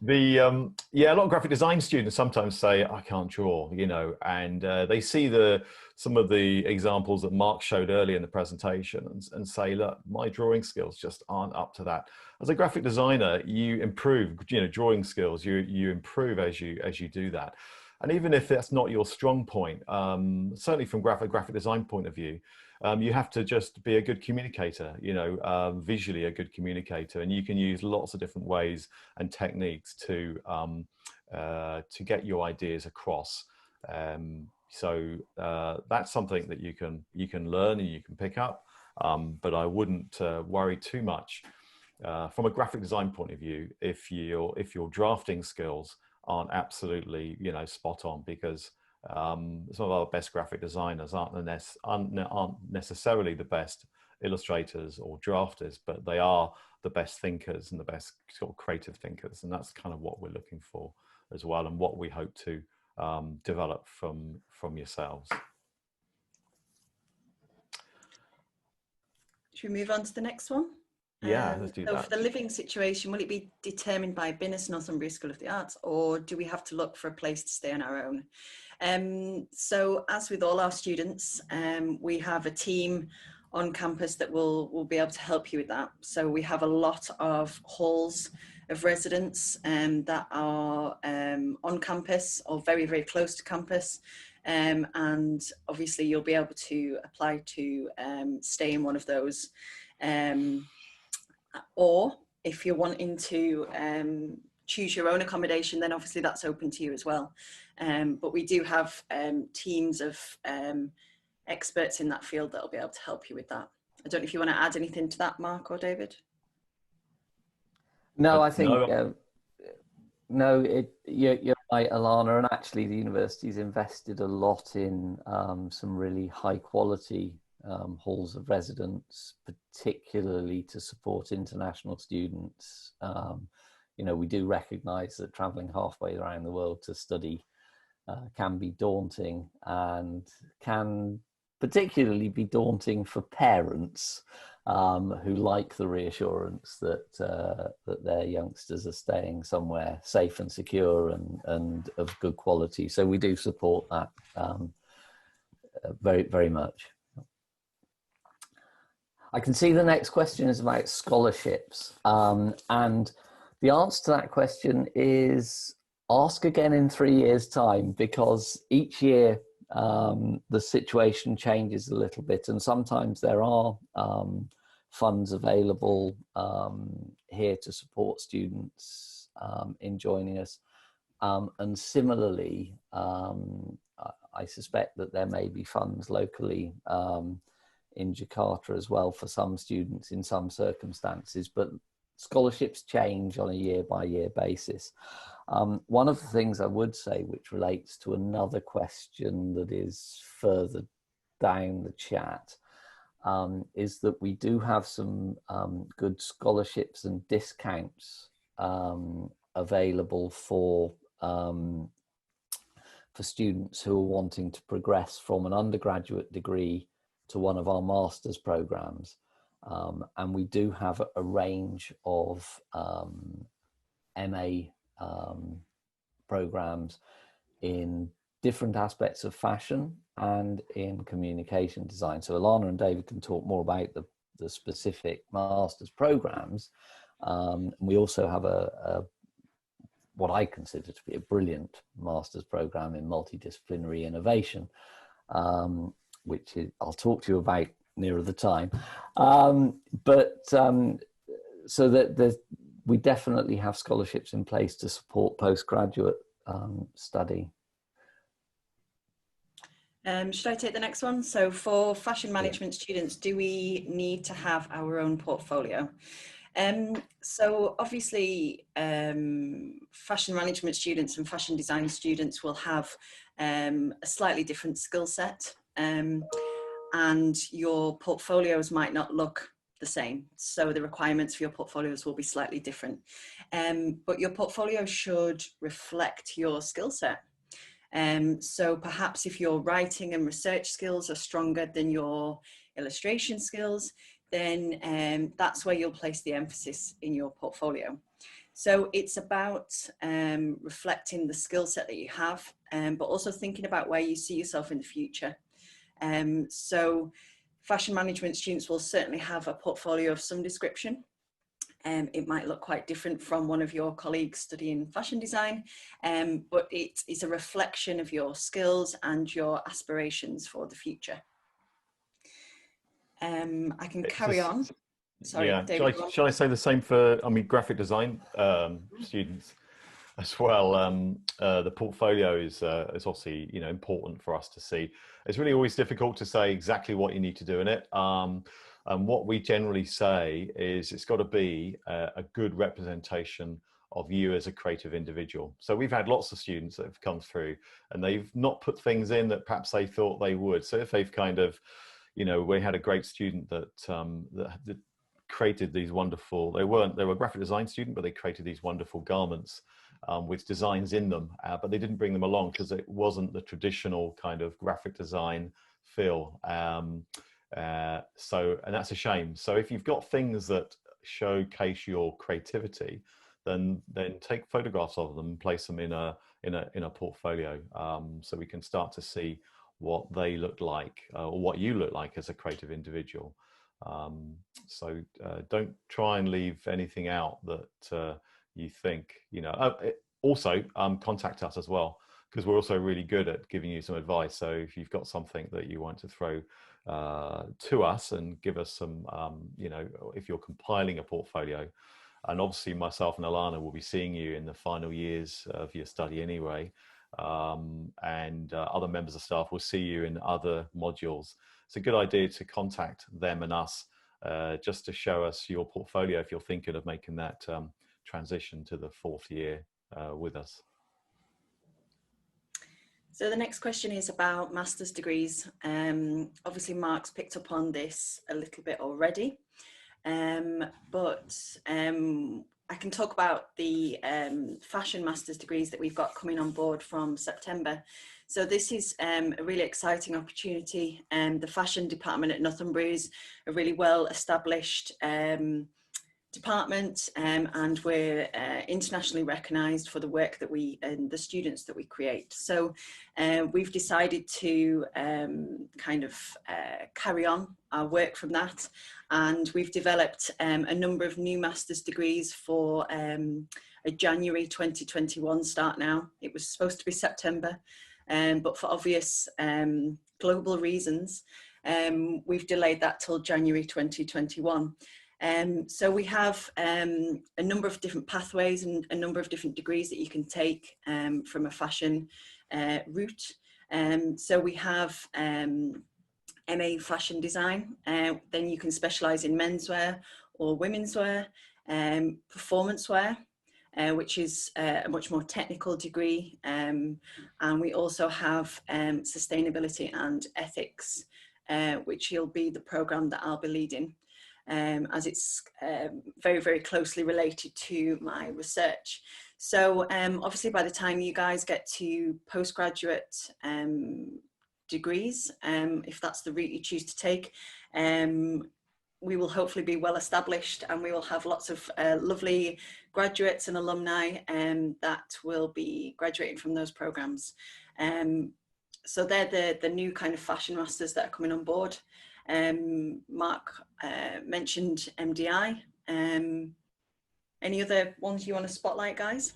Yeah, a lot of graphic design students sometimes say, I can't draw, you know, and they see some of the examples that Mark showed earlier in the presentation and say, look, my drawing skills just aren't up to that. As a graphic designer, you improve, you know, drawing skills, you improve as you do that. And even if that's not your strong point, certainly from graphic design point of view, you have to just be a good communicator, you know, visually a good communicator, and you can use lots of different ways and techniques to get your ideas across. So that's something that you can learn and you can pick up, but I wouldn't worry too much from a graphic design point of view if your drafting skills aren't absolutely, you know, spot on, because some of our best graphic designers aren't necessarily the best illustrators or drafters, but they are the best thinkers and the best sort of creative thinkers, and that's kind of what we're looking for as well, and what we hope to develop from yourselves. Should we move on to the next one? Yeah, let's do that. So for the living situation, will it be determined by BNSD Northumbria School of the Arts, or do we have to look for a place to stay on our own? So as with all our students, we have a team on campus that will be able to help you with that. So we have a lot of halls of residence that are on campus or very, very close to campus. And obviously you'll be able to apply to stay in one of those. Or if you're wanting to choose your own accommodation, then obviously that's open to you as well. But we do have teams of experts in that field that will be able to help you with that. I don't know if you want to add anything to that, Mark or David. No, I think you're right, Alana, and actually the university's invested a lot in some really high quality halls of residence, particularly to support international students. You know, we do recognise that travelling halfway around the world to study can be daunting, and can particularly be daunting for parents who like the reassurance that that their youngsters are staying somewhere safe and secure and of good quality. So we do support that very, very much. I can see the next question is about scholarships, and the answer to that question is ask again in 3 years' time, because each year the situation changes a little bit, and sometimes there are funds available here to support students in joining us, and similarly I suspect that there may be funds locally in Jakarta as well for some students in some circumstances, but scholarships change on a year-by-year basis. One of the things I would say, which relates to another question that is further down the chat, is that we do have some good scholarships and discounts available for students who are wanting to progress from an undergraduate degree to one of our master's programs. And we do have a range of MA programs in different aspects of fashion and in communication design. So Alana and David can talk more about the specific master's programs. We also have what I consider to be a brilliant master's program in multidisciplinary innovation, which I'll talk to you about nearer the time. So that we definitely have scholarships in place to support postgraduate study. Should I take the next one? So for fashion management students, do we need to have our own portfolio? So obviously fashion management students and fashion design students will have a slightly different skill set, and your portfolios might not look the same. So the requirements for your portfolios will be slightly different, but your portfolio should reflect your skill set. So perhaps if your writing and research skills are stronger than your illustration skills, then that's where you'll place the emphasis in your portfolio. So it's about reflecting the skill set that you have, but also thinking about where you see yourself in the future. So fashion management students will certainly have a portfolio of some description. It might look quite different from one of your colleagues studying fashion design, but it's a reflection of your skills and your aspirations for the future. I can carry on. Sorry, yeah. David. Shall I say the same for, graphic design students as well? The portfolio is obviously, important for us to see. It's really always difficult to say exactly what you need to do in it. And what we generally say is it's got to be a good representation of you as a creative individual. So we've had lots of students that have come through and they've not put things in that perhaps they thought they would. So if they've kind of, we had a great student that that created these wonderful, they were a graphic design student, but they created these wonderful garments with designs in them, but they didn't bring them along because it wasn't the traditional kind of graphic design feel. And that's a shame. So if you've got things that showcase your creativity, then take photographs of them and place them in a portfolio, so we can start to see what they look like, or what you look like as a creative individual. So don't try and leave anything out that you think, also contact us as well, because we're also really good at giving you some advice. So if you've got something that you want to throw to us and give us some, if you're compiling a portfolio, and obviously myself and Alana will be seeing you in the final years of your study anyway, and other members of staff will see you in other modules. It's a good idea to contact them and us just to show us your portfolio if you're thinking of making that transition to the fourth year with us. So the next question is about master's degrees. Obviously Mark's picked up on this a little bit already, but I can talk about the fashion master's degrees that we've got coming on board from September. So this is a really exciting opportunity. The fashion department at Northumbria is a really well established department, and we're internationally recognised for the work that we and the students that we create. So we've decided to carry on our work from that, and we've developed a number of new master's degrees for a January 2021 start now. It was supposed to be September, but for obvious global reasons, we've delayed that till January 2021. So we have a number of different pathways and a number of different degrees that you can take from a fashion route. So we have MA fashion design, then you can specialise in menswear or women's wear. performance wear, which is a much more technical degree. And we also have sustainability and ethics, which will be the program that I'll be leading, as it's very, very closely related to my research. So obviously by the time you guys get to postgraduate degrees, if that's the route you choose to take, we will hopefully be well established, and we will have lots of lovely graduates and alumni that will be graduating from those programs. So they're the new kind of fashion masters that are coming on board. Mark mentioned MDI. Any other ones you want to spotlight, guys?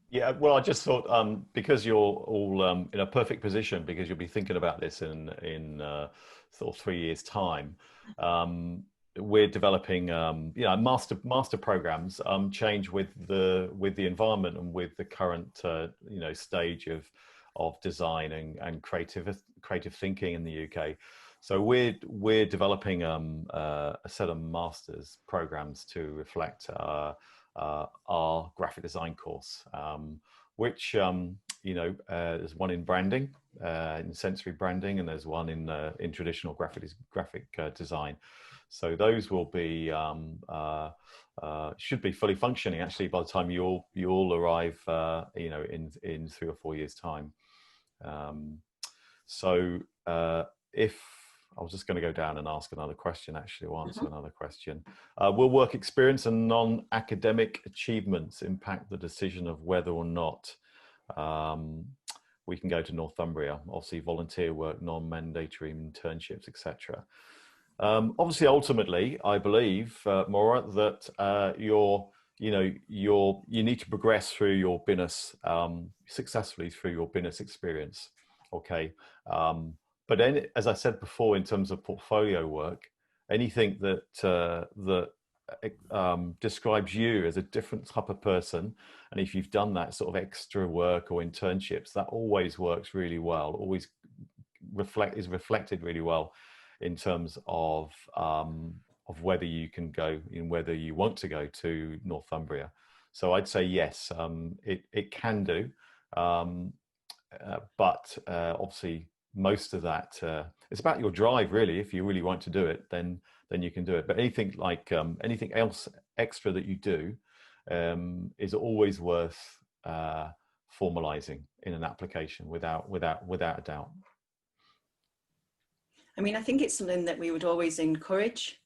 Yeah, well, I just thought because you're all in a perfect position, because you'll be thinking about this in sort of 3 years' time. We're developing, you know, master programs change with the environment and with the current you know, stage of design and creative thinking in the UK. So we're developing a set of masters programs to reflect our graphic design course, which you know, there's one in branding, in sensory branding, and there's one in traditional graphic design. So those will be should be fully functioning actually by the time you all arrive, you know, in 3 or 4 years' time. So if I was just going to go down and ask another question, actually, or answer another question. Will work experience and non-academic achievements impact the decision of whether or not we can go to Northumbria? Obviously, volunteer work, non-mandatory internships, etc. Obviously, ultimately, I believe, Maura, that you need to progress through your BNS successfully through your BNS experience. Okay. But then, as I said before, in terms of portfolio work, anything that describes you as a different type of person, and if you've done that sort of extra work or internships, that always works really well. Always is reflected really well in terms of whether you can go, in whether you want to go to Northumbria. So I'd say yes, it can do, but obviously, most of that it's about your drive, really. If you really want to do it, then you can do it. But anything like anything else extra that you do is always worth formalizing in an application without a doubt. I mean, I think it's something that we would always encourage,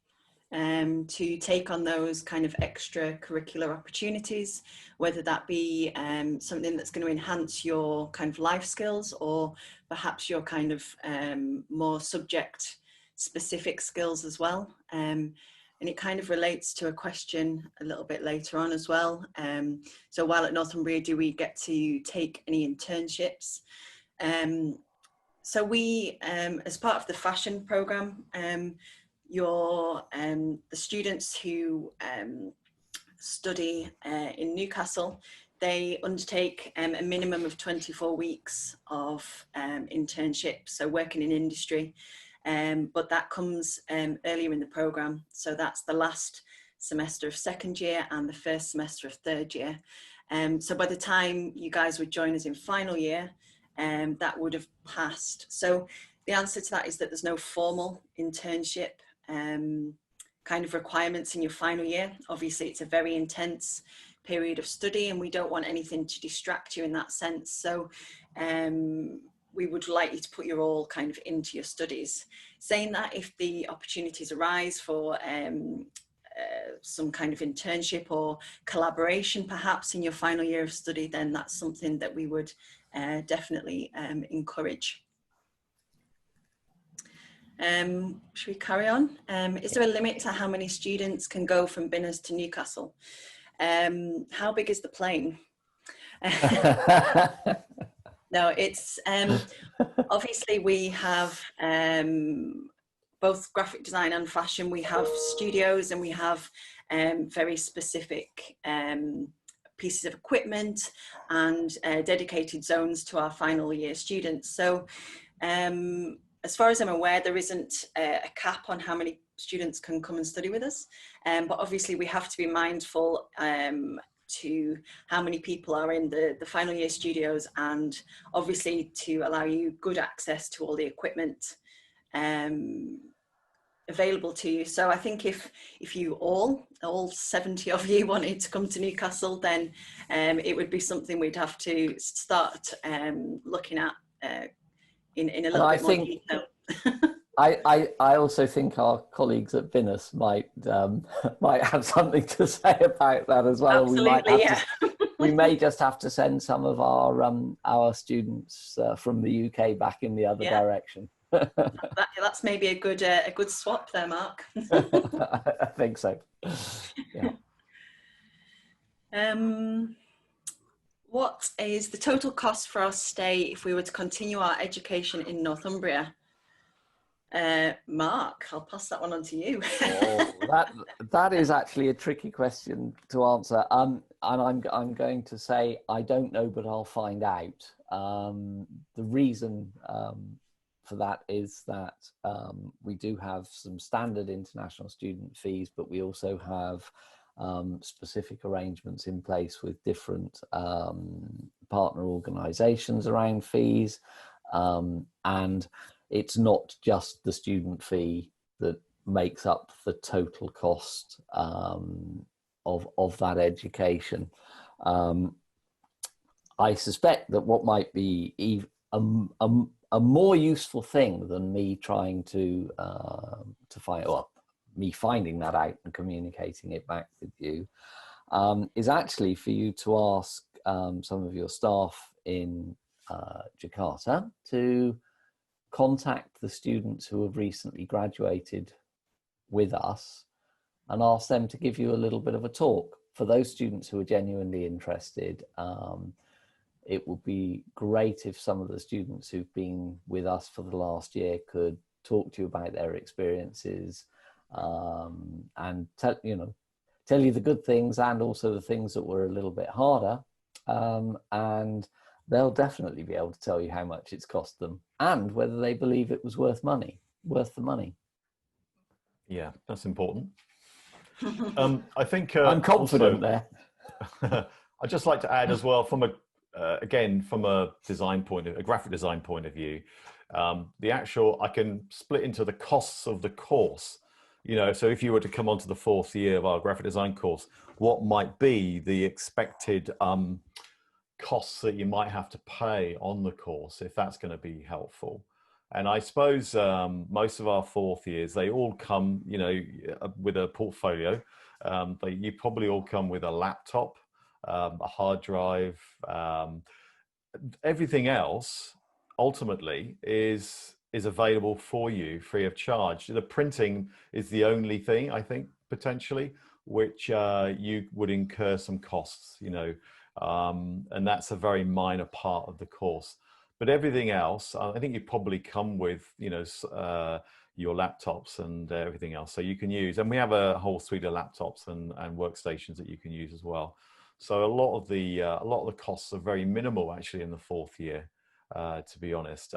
to take on those kind of extracurricular opportunities, whether that be something that's going to enhance your kind of life skills, or perhaps your kind of more subject specific skills as well. And it kind of relates to a question a little bit later on as well. So while at Northumbria, do we get to take any internships? So we, as part of the fashion program, the students who study in Newcastle, they undertake a minimum of 24 weeks of internship, so working in industry, but that comes earlier in the program. So that's the last semester of second year and the first semester of third year. So by the time you guys would join us in final year, that would have passed. So the answer to that is that there's no formal internship kind of requirements in your final year. Obviously, it's a very intense period of study, and we don't want anything to distract you in that sense. So we would like you to put your all kind of into your studies. Saying that, if the opportunities arise for some kind of internship or collaboration perhaps in your final year of study, then that's something that we would definitely encourage. Should we carry on? Is there a limit to how many students can go from BNS to Newcastle? How big is the plane? No, it's obviously we have both graphic design and fashion. We have studios, and we have very specific pieces of equipment and dedicated zones to our final year students. So as far as I'm aware, there isn't a cap on how many students can come and study with us. But obviously we have to be mindful to how many people are in the final year studios, and obviously to allow you good access to all the equipment available to you. So I think if you all 70 of you wanted to come to Newcastle, then it would be something we'd have to start looking at in a little bit more detail. I also think our colleagues at BNS might might have something to say about that as well. Absolutely, We may just have to send some of our students from the UK back in the other direction. That's maybe a good swap there, Mark. I think so. Yeah. What is the total cost for our stay if we were to continue our education in Northumbria? Mark, I'll pass that one on to you. That is actually a tricky question to answer. And I'm going to say I don't know, but I'll find out. The reason for that is that we do have some standard international student fees, but we also have specific arrangements in place with different partner organisations around fees, and it's not just the student fee that makes up the total cost of that education. I suspect that what might be a more useful thing than me trying to find, well, me finding that out and communicating it back with you, is actually for you to ask some of your staff in Jakarta to contact the students who have recently graduated with us and ask them to give you a little bit of a talk. For those students who are genuinely interested, it would be great if some of the students who've been with us for the last year could talk to you about their experiences, and tell you the good things and also the things that were a little bit harder, and they'll definitely be able to tell you how much it's cost them and whether they believe it was worth the money. Yeah, that's important. I think I'm confident also, there. I'd just like to add as well, from a design point, a graphic design point of view, I can split into the costs of the course. So if you were to come onto the 4th year of our graphic design course, what might be the expected costs that you might have to pay on the course, if that's going to be helpful. And I suppose most of our 4th years, they all come, with a portfolio. You probably all come with a laptop, a hard drive. Everything else ultimately is available for you free of charge. The printing is the only thing, I think, potentially, which you would incur some costs, and that's a very minor part of the course. But everything else, I think you probably come with, your laptops and everything else, so you can use. And we have a whole suite of laptops and workstations that you can use as well. So a lot of the costs are very minimal actually in the 4th year, to be honest.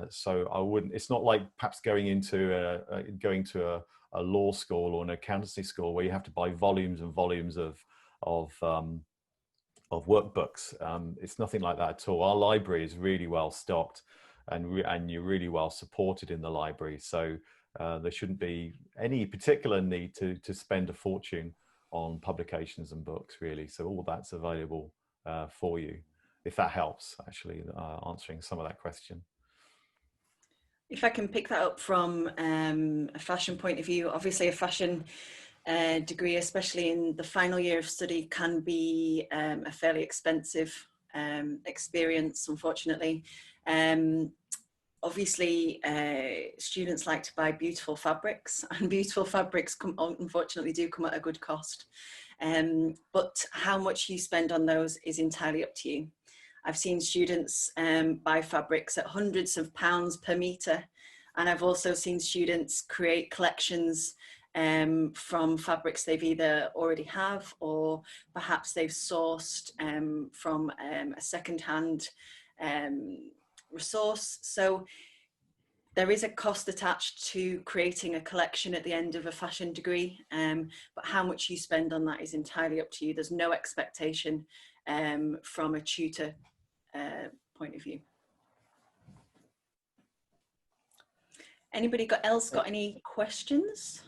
So I wouldn't. It's not like perhaps going to a law school or an accountancy school where you have to buy volumes and volumes of workbooks. It's nothing like that at all. Our library is really well stocked, and you're really well supported in the library. So there shouldn't be any particular need to spend a fortune on publications and books, really. So all that's available for you, if that helps, actually, answering some of that question. If I can pick that up from a fashion point of view, obviously a fashion degree, especially in the final year of study, can be a fairly expensive experience, unfortunately. Obviously, students like to buy beautiful fabrics, and beautiful fabrics unfortunately do come at a good cost. But how much you spend on those is entirely up to you. I've seen students buy fabrics at hundreds of pounds per metre, and I've also seen students create collections from fabrics they've either already have, or perhaps they've sourced from a second-hand resource. So There is a cost attached to creating a collection at the end of a fashion degree, but how much you spend on that is entirely up to you. There's no expectation from a tutor point of view. Anybody else got any questions?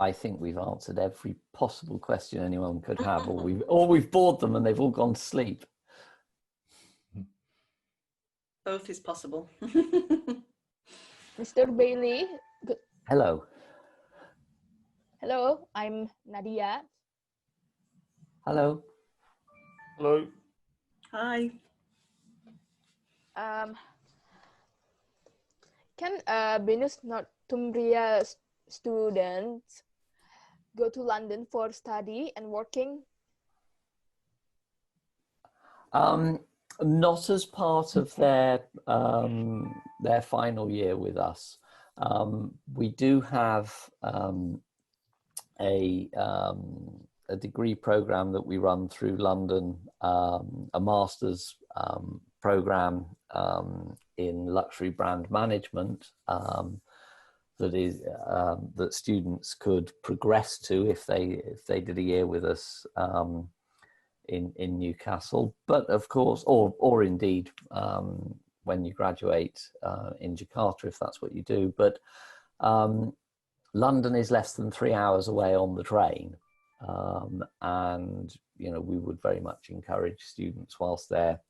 I think we've answered every possible question anyone could have, or we've bored them and they've all gone to sleep. Both is possible. Mr. Bailey. Hello. Hello, I'm Nadia. Hello. Hello. Hi. Can BNS Northumbria students go to London for study and working? Not as part of their final year with us. We do have a degree program that we run through London, a master's program in luxury brand management that students could progress to if they did a year with us in Newcastle. But of course, or indeed when you graduate in Jakarta, if that's what you do. But London is less than 3 hours away on the train. And, you know, we would very much encourage students whilst they're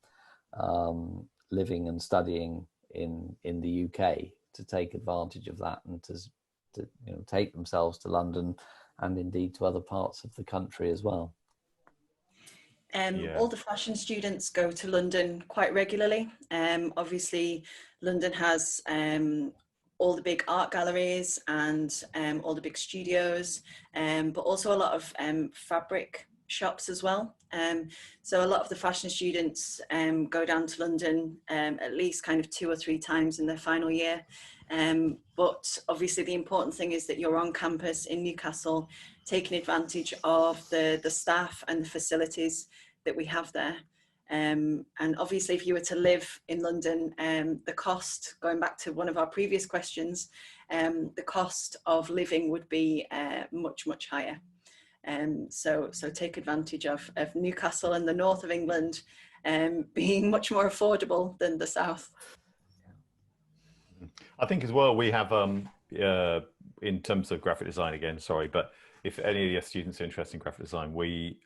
living and studying in the UK to take advantage of that and to you know, take themselves to London and indeed to other parts of the country as well. All the fashion students go to London quite regularly. Obviously, London has all the big art galleries and all the big studios, but also a lot of fabric shops as well. So a lot of the fashion students go down to London at least kind of 2 or 3 times in their final year. But obviously the important thing is that you're on campus in Newcastle, taking advantage of the staff and the facilities that we have there. And obviously if you were to live in London, the cost, going back to one of our previous questions, the cost of living would be much, much higher. So take advantage of Newcastle and the north of England being much more affordable than the south. I think as well we have, in terms of graphic design again, sorry, but if any of your students are interested in graphic design, we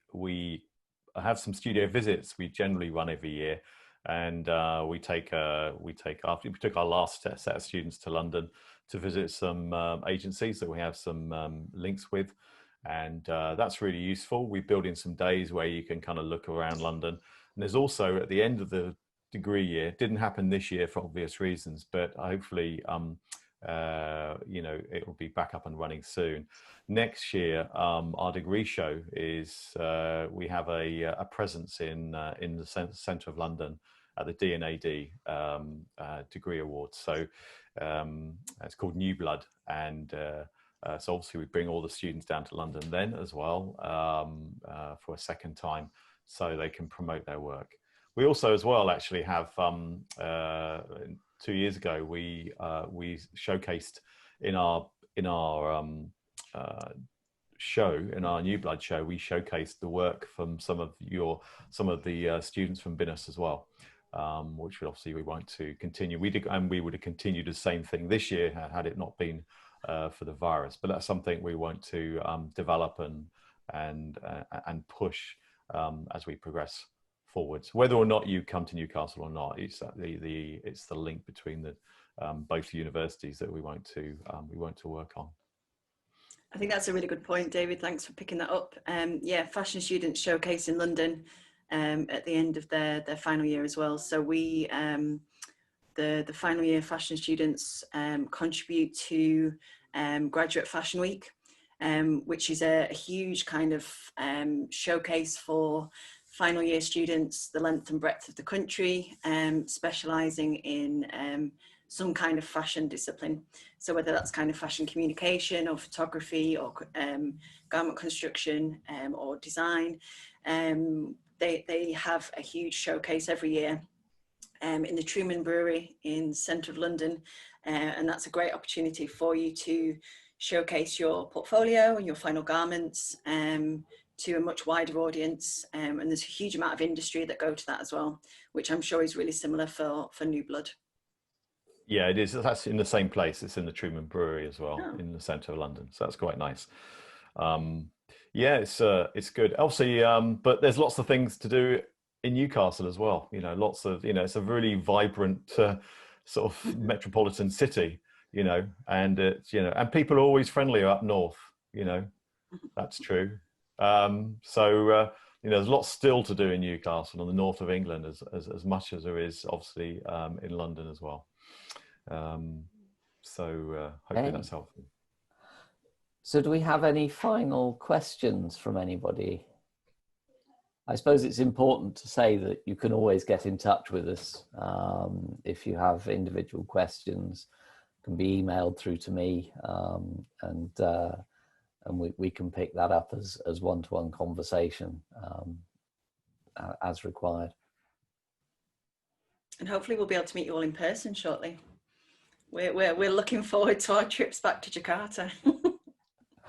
have some studio visits we generally run every year, and we took our last set of students to London to visit some agencies that we have some links with, and that's really useful. We build in some days where you can kind of look around London, and there's also at the end of the degree year, it didn't happen this year for obvious reasons, but hopefully you know, it will be back up and running soon. Next year, our degree show is we have a presence in the centre of London at the D&AD degree awards. So it's called New Blood, and so obviously we bring all the students down to London then as well for a second time, so they can promote their work. We also as well actually have 2 years ago we showcased in our show, in our New Blood show, we showcased the work from some of the students from BNS as well, which obviously we want to continue. We did, and we would have continued the same thing this year had it not been for the virus. But that's something we want to develop and push as we progress forwards. Whether or not you come to Newcastle or not, it's the link between the both universities that we want to work on. I think that's a really good point, David. Thanks for picking that up. Yeah, fashion students showcase in London at the end of their final year as well. So we, the final year fashion students contribute to Graduate Fashion Week, which is a huge kind of showcase for final year students, the length and breadth of the country, specialising in some kind of fashion discipline. So whether that's kind of fashion communication or photography or garment construction or design, they have a huge showcase every year in the Truman Brewery in the centre of London. And that's a great opportunity for you to showcase your portfolio and your final garments to a much wider audience. And there's a huge amount of industry that go to that as well, which I'm sure is really similar for New Blood. Yeah, it is. That's in the same place. It's in the Truman Brewery as well, Oh. in the centre of London. So that's quite nice. Yeah, it's good. Obviously, but there's lots of things to do in Newcastle as well. You know, lots of, you know, it's a really vibrant sort of metropolitan city. You know, and it's, you know, and people are always friendlier up north. You know, that's true. So you know, there's lots still to do in Newcastle and the north of England, as much as there is obviously in London as well. So hopefully that's helpful. So do we have any final questions from anybody? I suppose it's important to say that you can always get in touch with us if you have individual questions. Can be emailed through to me, and we can pick that up as one-to-one conversation as required. And hopefully we'll be able to meet you all in person shortly. We're looking forward to our trips back to Jakarta.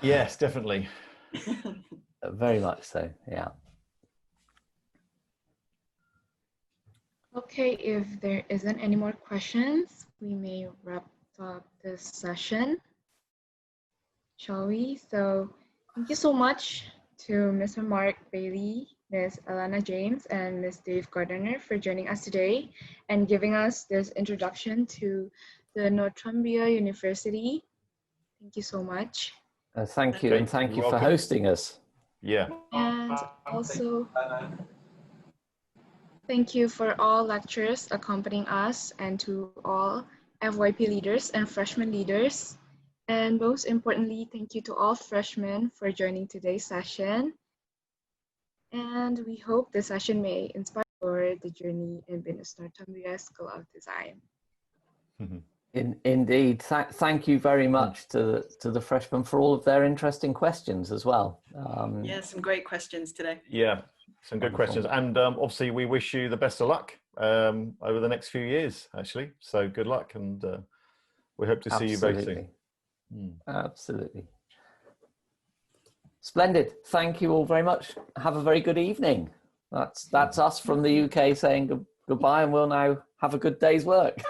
Yes, definitely. Very much so, yeah. Okay, if there isn't any more questions, we may wrap up this session, shall we? So thank you so much to Mr. Mark Bailey, Ms. Alana James, and Ms. Dave Gardner for joining us today and giving us this introduction to the Northumbria University. Thank you so much. Thank you, and thank you for hosting us. Yeah. And also, thank you for all lecturers accompanying us, and to all FYP leaders and freshman leaders. And most importantly, thank you to all freshmen for joining today's session. And we hope the session may inspire the journey in BNSD Northumbria School of Design. Indeed. Thank you very much to the freshmen for all of their interesting questions as well. Yeah, some great questions today. Yeah, some good questions. And obviously we wish you the best of luck over the next few years, actually. So good luck, and we hope to see you very soon. Absolutely. Splendid. Thank you all very much. Have a very good evening. That's us from the UK saying goodbye, and we'll now have a good day's work.